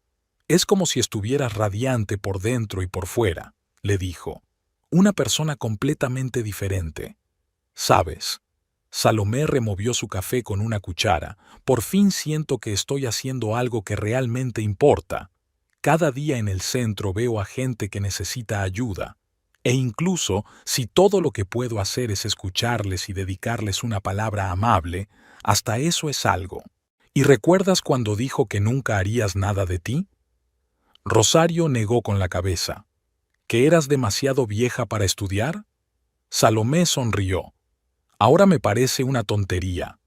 «Es como si estuvieras radiante por dentro y por fuera», le dijo. «Una persona completamente diferente». «¿Sabes?». Salomé removió su café con una cuchara. «Por fin siento que estoy haciendo algo que realmente importa. Cada día en el centro veo a gente que necesita ayuda. E incluso si todo lo que puedo hacer es escucharles y dedicarles una palabra amable, hasta eso es algo». «¿Y recuerdas cuando dijo que nunca harías nada de ti?». Rosario negó con la cabeza. «¿Que eras demasiado vieja para estudiar?». Salomé sonrió. «Ahora me parece una tontería.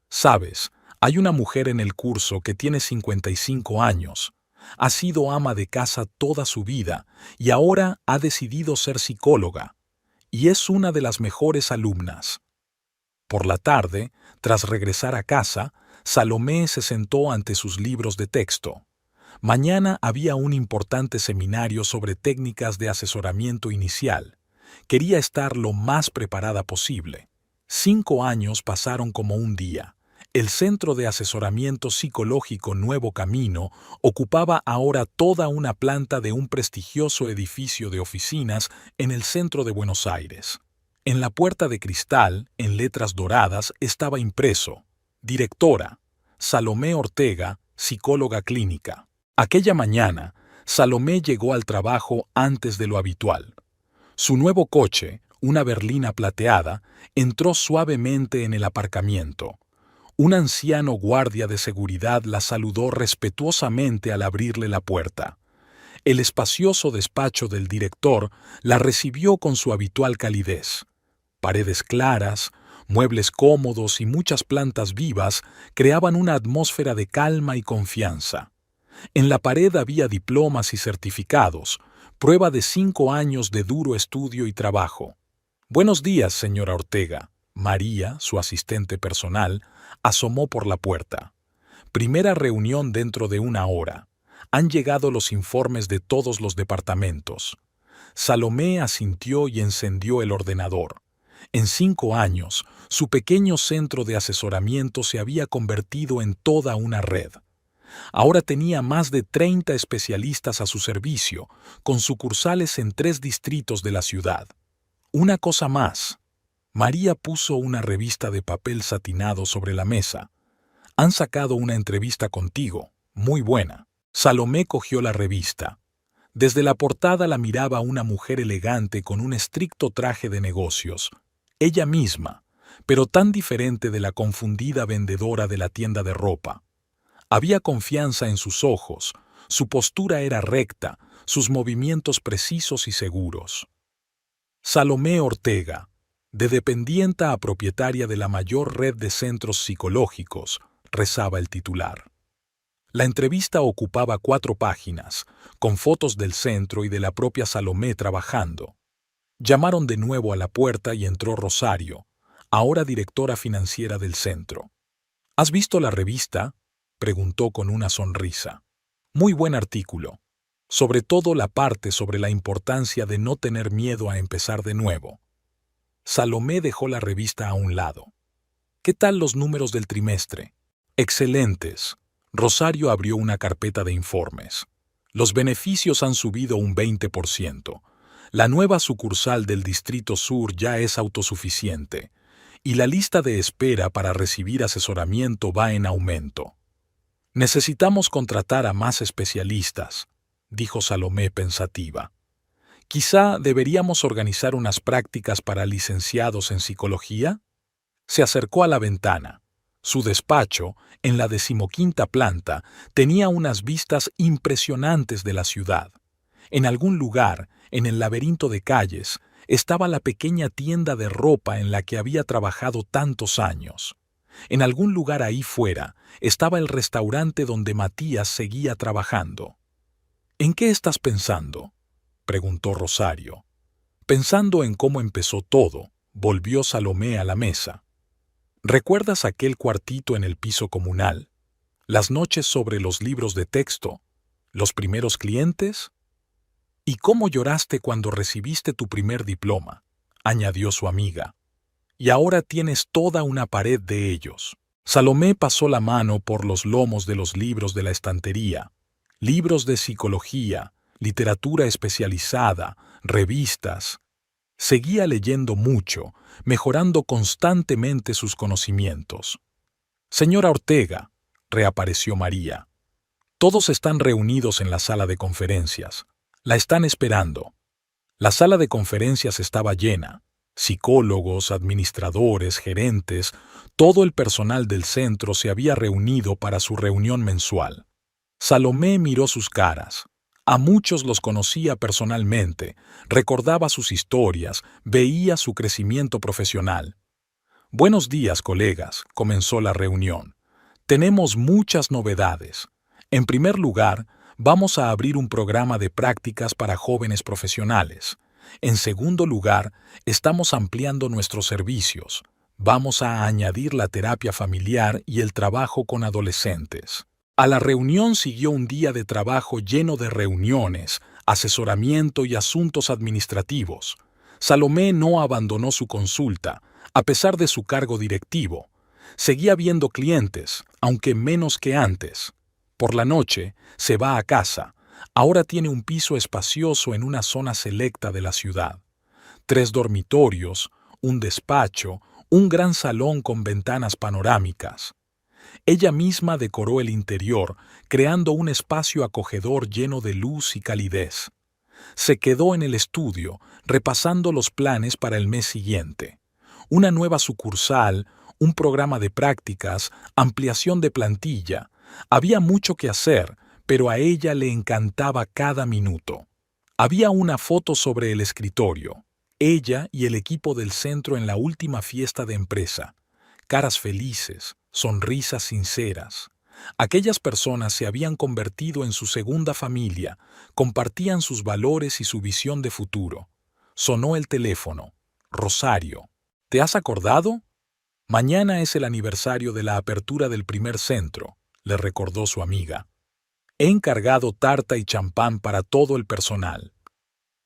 Sabes, hay una mujer en el curso que tiene 55 años. Ha sido ama de casa toda su vida y ahora ha decidido ser psicóloga, y es una de las mejores alumnas. Por la tarde, tras regresar a casa, Salomé se sentó ante sus libros de texto. Mañana había un importante seminario sobre técnicas de asesoramiento inicial. Quería estar lo más preparada posible. 5 años pasaron como un día. El Centro de Asesoramiento Psicológico Nuevo Camino ocupaba ahora toda una planta de un prestigioso edificio de oficinas en el centro de Buenos Aires. En la puerta de cristal, en letras doradas, estaba impreso: Directora, Salomé Ortega, psicóloga clínica. Aquella mañana, Salomé llegó al trabajo antes de lo habitual. Su nuevo coche, una berlina plateada, entró suavemente en el aparcamiento. Un anciano guardia de seguridad la saludó respetuosamente al abrirle la puerta. El espacioso despacho del director la recibió con su habitual calidez. Paredes claras, muebles cómodos y muchas plantas vivas creaban una atmósfera de calma y confianza. En la pared había diplomas y certificados, prueba de 5 años de duro estudio y trabajo. «Buenos días, señora Ortega». María, su asistente personal, asomó por la puerta. «Primera reunión dentro de 1 hora. Han llegado los informes de todos los departamentos». Salomé asintió y encendió el ordenador. En 5 años, su pequeño centro de asesoramiento se había convertido en toda una red. Ahora tenía más de 30 especialistas a su servicio, con sucursales en 3 distritos de la ciudad. Una cosa más. María puso una revista de papel satinado sobre la mesa. «Han sacado una entrevista contigo, muy buena». Salomé cogió la revista. Desde la portada la miraba una mujer elegante con un estricto traje de negocios. Ella misma, pero tan diferente de la confundida vendedora de la tienda de ropa. Había confianza en sus ojos, su postura era recta, sus movimientos precisos y seguros. Salomé Ortega, de dependienta a propietaria de la mayor red de centros psicológicos, rezaba el titular. La entrevista ocupaba 4 páginas, con fotos del centro y de la propia Salomé trabajando. Llamaron de nuevo a la puerta y entró Rosario, ahora directora financiera del centro. «¿Has visto la revista?», preguntó con una sonrisa. «Muy buen artículo, sobre todo la parte sobre la importancia de no tener miedo a empezar de nuevo». Salomé dejó la revista a un lado. «¿Qué tal los números del trimestre?». «Excelentes». Rosario abrió una carpeta de informes. «Los beneficios han subido un 20%. La nueva sucursal del Distrito Sur ya es autosuficiente. Y la lista de espera para recibir asesoramiento va en aumento». «Necesitamos contratar a más especialistas», dijo Salomé pensativa. «Quizá deberíamos organizar unas prácticas para licenciados en psicología». Se acercó a la ventana. Su despacho, en la 15ª planta, tenía unas vistas impresionantes de la ciudad. En algún lugar, en el laberinto de calles, estaba la pequeña tienda de ropa en la que había trabajado tantos años. En algún lugar ahí fuera estaba el restaurante donde Matías seguía trabajando. «¿En qué estás pensando?», preguntó Rosario. «Pensando en cómo empezó todo», volvió Salomé a la mesa. «¿Recuerdas aquel cuartito en el piso comunal? Las noches sobre los libros de texto, los primeros clientes? ¿Y cómo lloraste cuando recibiste tu primer diploma?», añadió su amiga. «Y ahora tienes toda una pared de ellos». Salomé pasó la mano por los lomos de los libros de la estantería. Libros de psicología, literatura especializada, revistas. Seguía leyendo mucho, mejorando constantemente sus conocimientos. «Señora Ortega», reapareció María. «Todos están reunidos en la sala de conferencias. La están esperando». La sala de conferencias estaba llena. Psicólogos, administradores, gerentes, todo el personal del centro se había reunido para su reunión mensual. Salomé miró sus caras. A muchos los conocía personalmente, recordaba sus historias, veía su crecimiento profesional. «Buenos días, colegas», comenzó la reunión. «Tenemos muchas novedades. En primer lugar, Vamos a abrir un programa de prácticas para jóvenes profesionales. En segundo lugar, estamos ampliando nuestros servicios. Vamos a añadir la terapia familiar y el trabajo con adolescentes. A la reunión siguió un día de trabajo lleno de reuniones, asesoramiento y asuntos administrativos. Salomé no abandonó su consulta, a pesar de su cargo directivo. Seguía viendo clientes, aunque menos que antes. Por la noche, se va a casa. Ahora tiene un piso espacioso en una zona selecta de la ciudad. 3 dormitorios, un despacho, un gran salón con ventanas panorámicas. Ella misma decoró el interior, creando un espacio acogedor lleno de luz y calidez. Se quedó en el estudio, repasando los planes para el mes siguiente. Una nueva sucursal, un programa de prácticas, ampliación de plantilla. Había mucho que hacer, pero a ella le encantaba cada minuto. Había una foto sobre el escritorio. Ella y el equipo del centro en la última fiesta de empresa. Caras felices, sonrisas sinceras. Aquellas personas se habían convertido en su segunda familia, compartían sus valores y su visión de futuro. Sonó el teléfono. Rosario. ¿Te has acordado? Mañana es el aniversario de la apertura del primer centro, le recordó su amiga. He encargado tarta y champán para todo el personal.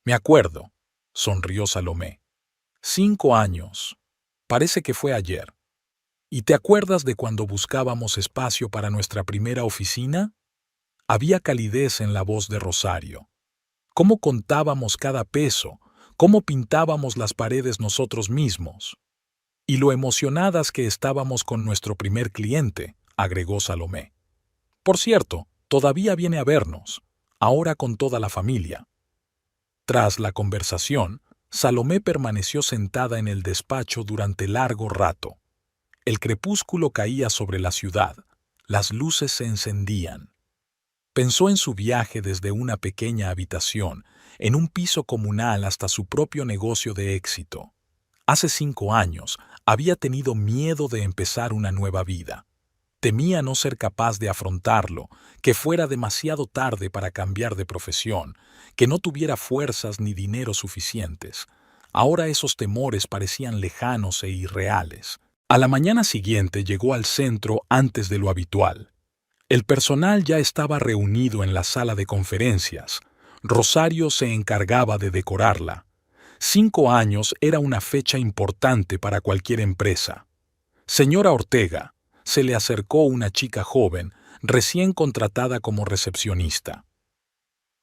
Me acuerdo, sonrió Salomé. 5 años. Parece que fue ayer. ¿Y te acuerdas de cuando buscábamos espacio para nuestra primera oficina? Había calidez en la voz de Rosario. ¿Cómo contábamos cada peso? ¿Cómo pintábamos las paredes nosotros mismos? Y lo emocionadas que estábamos con nuestro primer cliente, agregó Salomé. Por cierto, todavía viene a vernos, ahora con toda la familia. Tras la conversación, Salomé permaneció sentada en el despacho durante largo rato. El crepúsculo caía sobre la ciudad, las luces se encendían. Pensó en su viaje desde una pequeña habitación, en un piso comunal hasta su propio negocio de éxito. Hace 5 años había tenido miedo de empezar una nueva vida. Temía no ser capaz de afrontarlo, que fuera demasiado tarde para cambiar de profesión, que no tuviera fuerzas ni dinero suficientes. Ahora esos temores parecían lejanos e irreales. A la mañana siguiente llegó al centro antes de lo habitual. El personal ya estaba reunido en la sala de conferencias. Rosario se encargaba de decorarla. 5 años era una fecha importante para cualquier empresa. Señora Ortega, se le acercó una chica joven, recién contratada como recepcionista.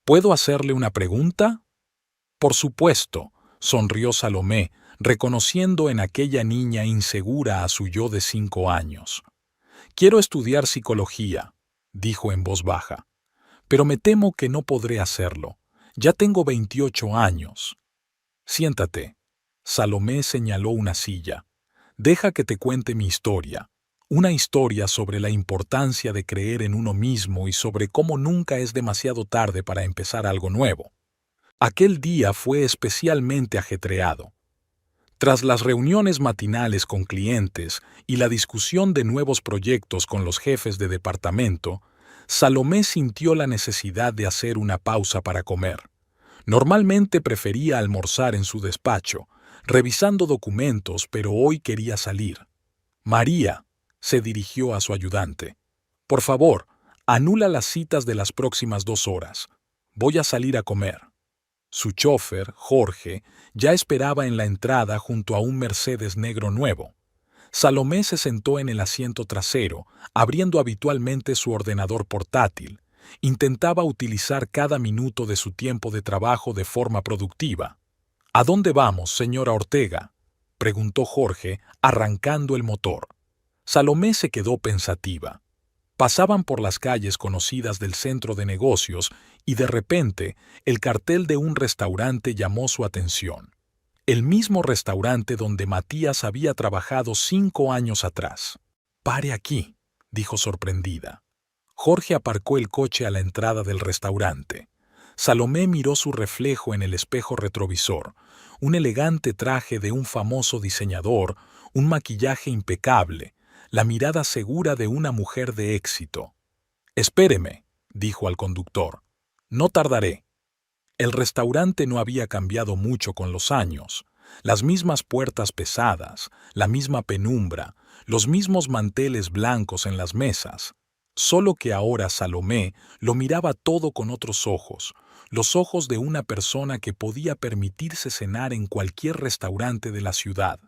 ¿Puedo hacerle una pregunta? Por supuesto, sonrió Salomé, reconociendo en aquella niña insegura a su yo de 5 años. Quiero estudiar psicología, dijo en voz baja, pero me temo que no podré hacerlo. Ya tengo 28 años. Siéntate. Salomé señaló una silla. Deja que te cuente mi historia. Una historia sobre la importancia de creer en uno mismo y sobre cómo nunca es demasiado tarde para empezar algo nuevo. Aquel día fue especialmente ajetreado. Tras las reuniones matinales con clientes y la discusión de nuevos proyectos con los jefes de departamento, Salomé sintió la necesidad de hacer una pausa para comer. Normalmente prefería almorzar en su despacho, revisando documentos, pero hoy quería salir. María, se dirigió a su ayudante. Por favor, anula las citas de las próximas 2 horas. Voy a salir a comer. Su chofer, Jorge, ya esperaba en la entrada junto a un Mercedes negro nuevo. Salomé se sentó en el asiento trasero, abriendo habitualmente su ordenador portátil. Intentaba utilizar cada minuto de su tiempo de trabajo de forma productiva. ¿A dónde vamos, señora Ortega?, preguntó Jorge, arrancando el motor. Salomé se quedó pensativa. Pasaban por las calles conocidas del centro de negocios y de repente el cartel de un restaurante llamó su atención. El mismo restaurante donde Matías había trabajado 5 años atrás. «Pare aquí», dijo sorprendida. Jorge aparcó el coche a la entrada del restaurante. Salomé miró su reflejo en el espejo retrovisor, un elegante traje de un famoso diseñador, un maquillaje impecable, la mirada segura de una mujer de éxito. «Espéreme», dijo al conductor. No tardaré. El restaurante no había cambiado mucho con los años. Las mismas puertas pesadas, la misma penumbra, los mismos manteles blancos en las mesas. Solo que ahora Salomé lo miraba todo con otros ojos, los ojos de una persona que podía permitirse cenar en cualquier restaurante de la ciudad.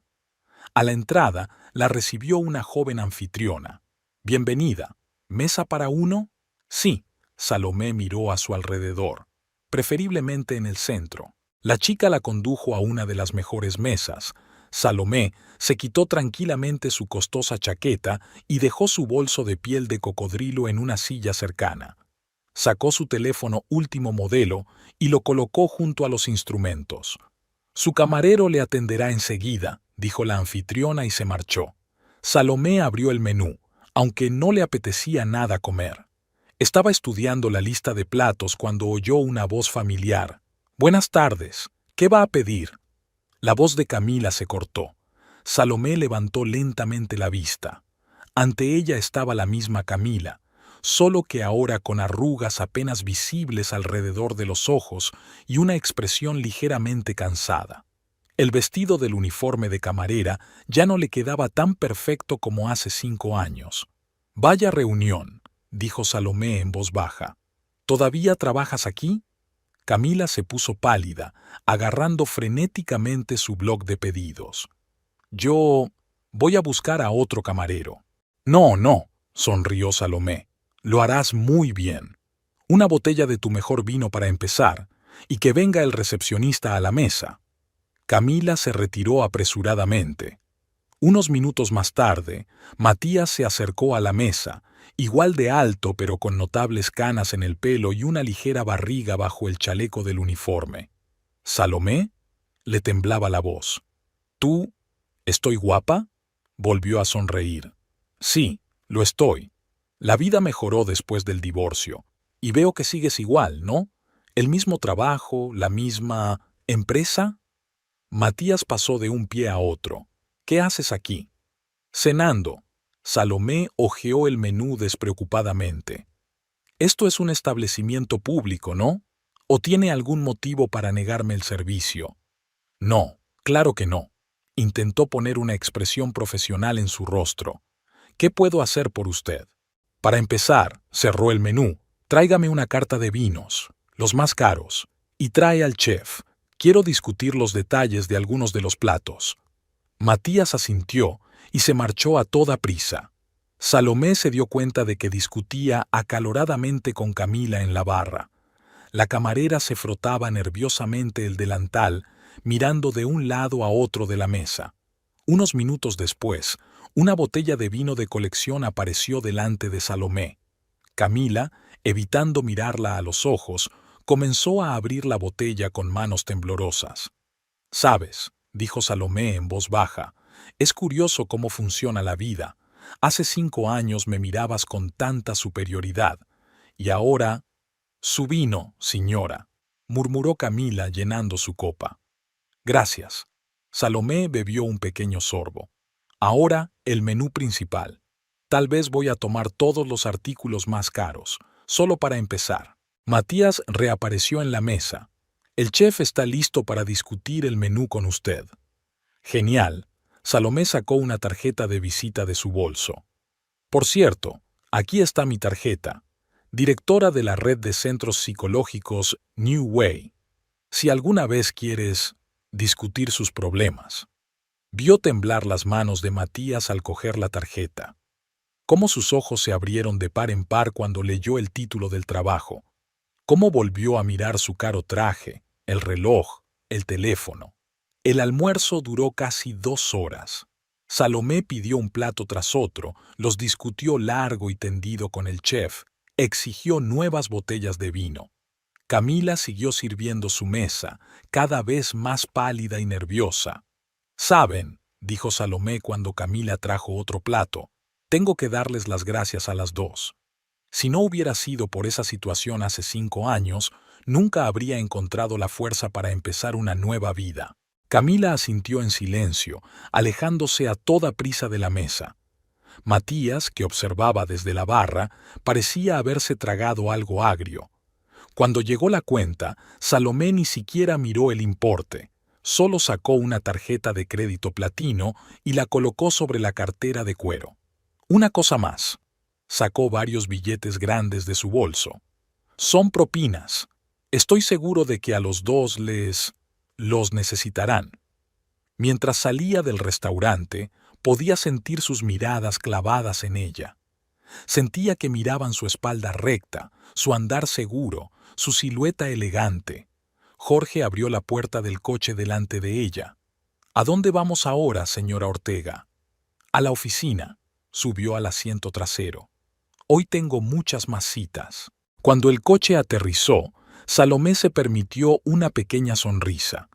A la entrada la recibió una joven anfitriona. «Bienvenida. ¿Mesa para uno?» «Sí». Salomé miró a su alrededor, preferiblemente en el centro. La chica la condujo a una de las mejores mesas. Salomé se quitó tranquilamente su costosa chaqueta y dejó su bolso de piel de cocodrilo en una silla cercana. Sacó su teléfono último modelo y lo colocó junto a los instrumentos. «Su camarero le atenderá enseguida», dijo la anfitriona y se marchó. Salomé abrió el menú, aunque no le apetecía nada comer. Estaba estudiando la lista de platos cuando oyó una voz familiar. «Buenas tardes. ¿Qué va a pedir?» La voz de Camila se cortó. Salomé levantó lentamente la vista. Ante ella estaba la misma Camila, solo que ahora con arrugas apenas visibles alrededor de los ojos y una expresión ligeramente cansada. El vestido del uniforme de camarera ya no le quedaba tan perfecto como hace 5 años. «Vaya reunión», dijo Salomé en voz baja. «¿Todavía trabajas aquí?» Camila se puso pálida, agarrando frenéticamente su bloc de pedidos. «Yo voy a buscar a otro camarero». «No, no», sonrió Salomé. «Lo harás muy bien. Una botella de tu mejor vino para empezar, y que venga el recepcionista a la mesa». Camila se retiró apresuradamente. Unos minutos más tarde, Matías se acercó a la mesa, igual de alto pero con notables canas en el pelo y una ligera barriga bajo el chaleco del uniforme. «¿Salomé?» Le temblaba la voz. «¿Tú? ¿Estoy guapa?» Volvió a sonreír. «Sí, lo estoy. La vida mejoró después del divorcio. Y veo que sigues igual, ¿no? ¿El mismo trabajo, la misma empresa?» Matías pasó de un pie a otro. «¿Qué haces aquí?» «Cenando». Salomé hojeó el menú despreocupadamente. «Esto es un establecimiento público, ¿no? ¿O tiene algún motivo para negarme el servicio?» «No, claro que no». Intentó poner una expresión profesional en su rostro. «¿Qué puedo hacer por usted?» «Para empezar», cerró el menú, «tráigame una carta de vinos, los más caros, y trae al chef. Quiero discutir los detalles de algunos de los platos». Matías asintió y se marchó a toda prisa. Salomé se dio cuenta de que discutía acaloradamente con Camila en la barra. La camarera se frotaba nerviosamente el delantal, mirando de un lado a otro de la mesa. Unos minutos después, una botella de vino de colección apareció delante de Salomé. Camila, evitando mirarla a los ojos, comenzó a abrir la botella con manos temblorosas. «¿Sabes?», dijo Salomé en voz baja, «es curioso cómo funciona la vida. Hace 5 años me mirabas con tanta superioridad, y ahora...» «Su vino, señora», murmuró Camila llenando su copa. «Gracias». Salomé bebió un pequeño sorbo. «Ahora el menú principal. Tal vez voy a tomar todos los artículos más caros, solo para empezar». Matías reapareció en la mesa. «El chef está listo para discutir el menú con usted». «Genial». Salomé sacó una tarjeta de visita de su bolso. «Por cierto, aquí está mi tarjeta. Directora de la red de centros psicológicos New Way. Si alguna vez quieres discutir sus problemas». Vio temblar las manos de Matías al coger la tarjeta. Cómo sus ojos se abrieron de par en par cuando leyó el título del trabajo. Cómo volvió a mirar su caro traje, el reloj, el teléfono. El almuerzo duró casi 2 horas. Salomé pidió un plato tras otro, los discutió largo y tendido con el chef, exigió nuevas botellas de vino. Camila siguió sirviendo su mesa, cada vez más pálida y nerviosa. «Saben», dijo Salomé cuando Camila trajo otro plato, «tengo que darles las gracias a las dos. Si no hubiera sido por esa situación hace 5 años, nunca habría encontrado la fuerza para empezar una nueva vida». Camila asintió en silencio, alejándose a toda prisa de la mesa. Matías, que observaba desde la barra, parecía haberse tragado algo agrio. Cuando llegó la cuenta, Salomé ni siquiera miró el importe. Solo sacó una tarjeta de crédito platino y la colocó sobre la cartera de cuero. Una cosa más. Sacó varios billetes grandes de su bolso. Son propinas. Estoy seguro de que a los dos los necesitarán. Mientras salía del restaurante, podía sentir sus miradas clavadas en ella. Sentía que miraban su espalda recta, su andar seguro, su silueta elegante. Jorge abrió la puerta del coche delante de ella. ¿A dónde vamos ahora, señora Ortega? A la oficina. Subió al asiento trasero. Hoy tengo muchas más citas. Cuando el coche aterrizó, Salomé se permitió una pequeña sonrisa.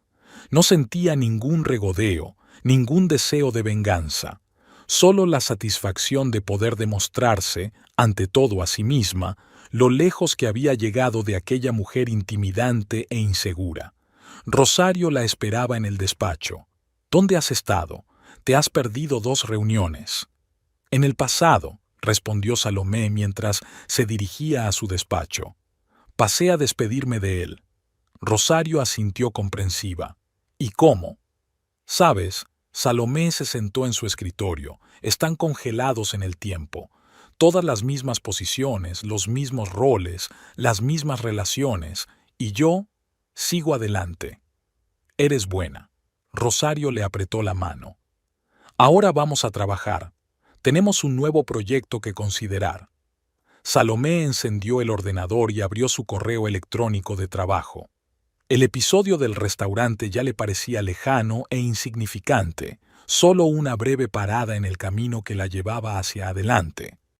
No sentía ningún regodeo, ningún deseo de venganza, solo la satisfacción de poder demostrarse, ante todo a sí misma, lo lejos que había llegado de aquella mujer intimidante e insegura. Rosario la esperaba en el despacho. ¿Dónde has estado? Te has perdido 2 reuniones. En el pasado, respondió Salomé mientras se dirigía a su despacho. Pasé a despedirme de él. Rosario asintió comprensiva. ¿Y cómo? Sabes, Salomé se sentó en su escritorio. Están congelados en el tiempo. Todas las mismas posiciones, los mismos roles, las mismas relaciones. Y yo sigo adelante. Eres buena. Rosario le apretó la mano. Ahora vamos a trabajar. Tenemos un nuevo proyecto que considerar. Salomé encendió el ordenador y abrió su correo electrónico de trabajo. El episodio del restaurante ya le parecía lejano e insignificante, solo una breve parada en el camino que la llevaba hacia adelante.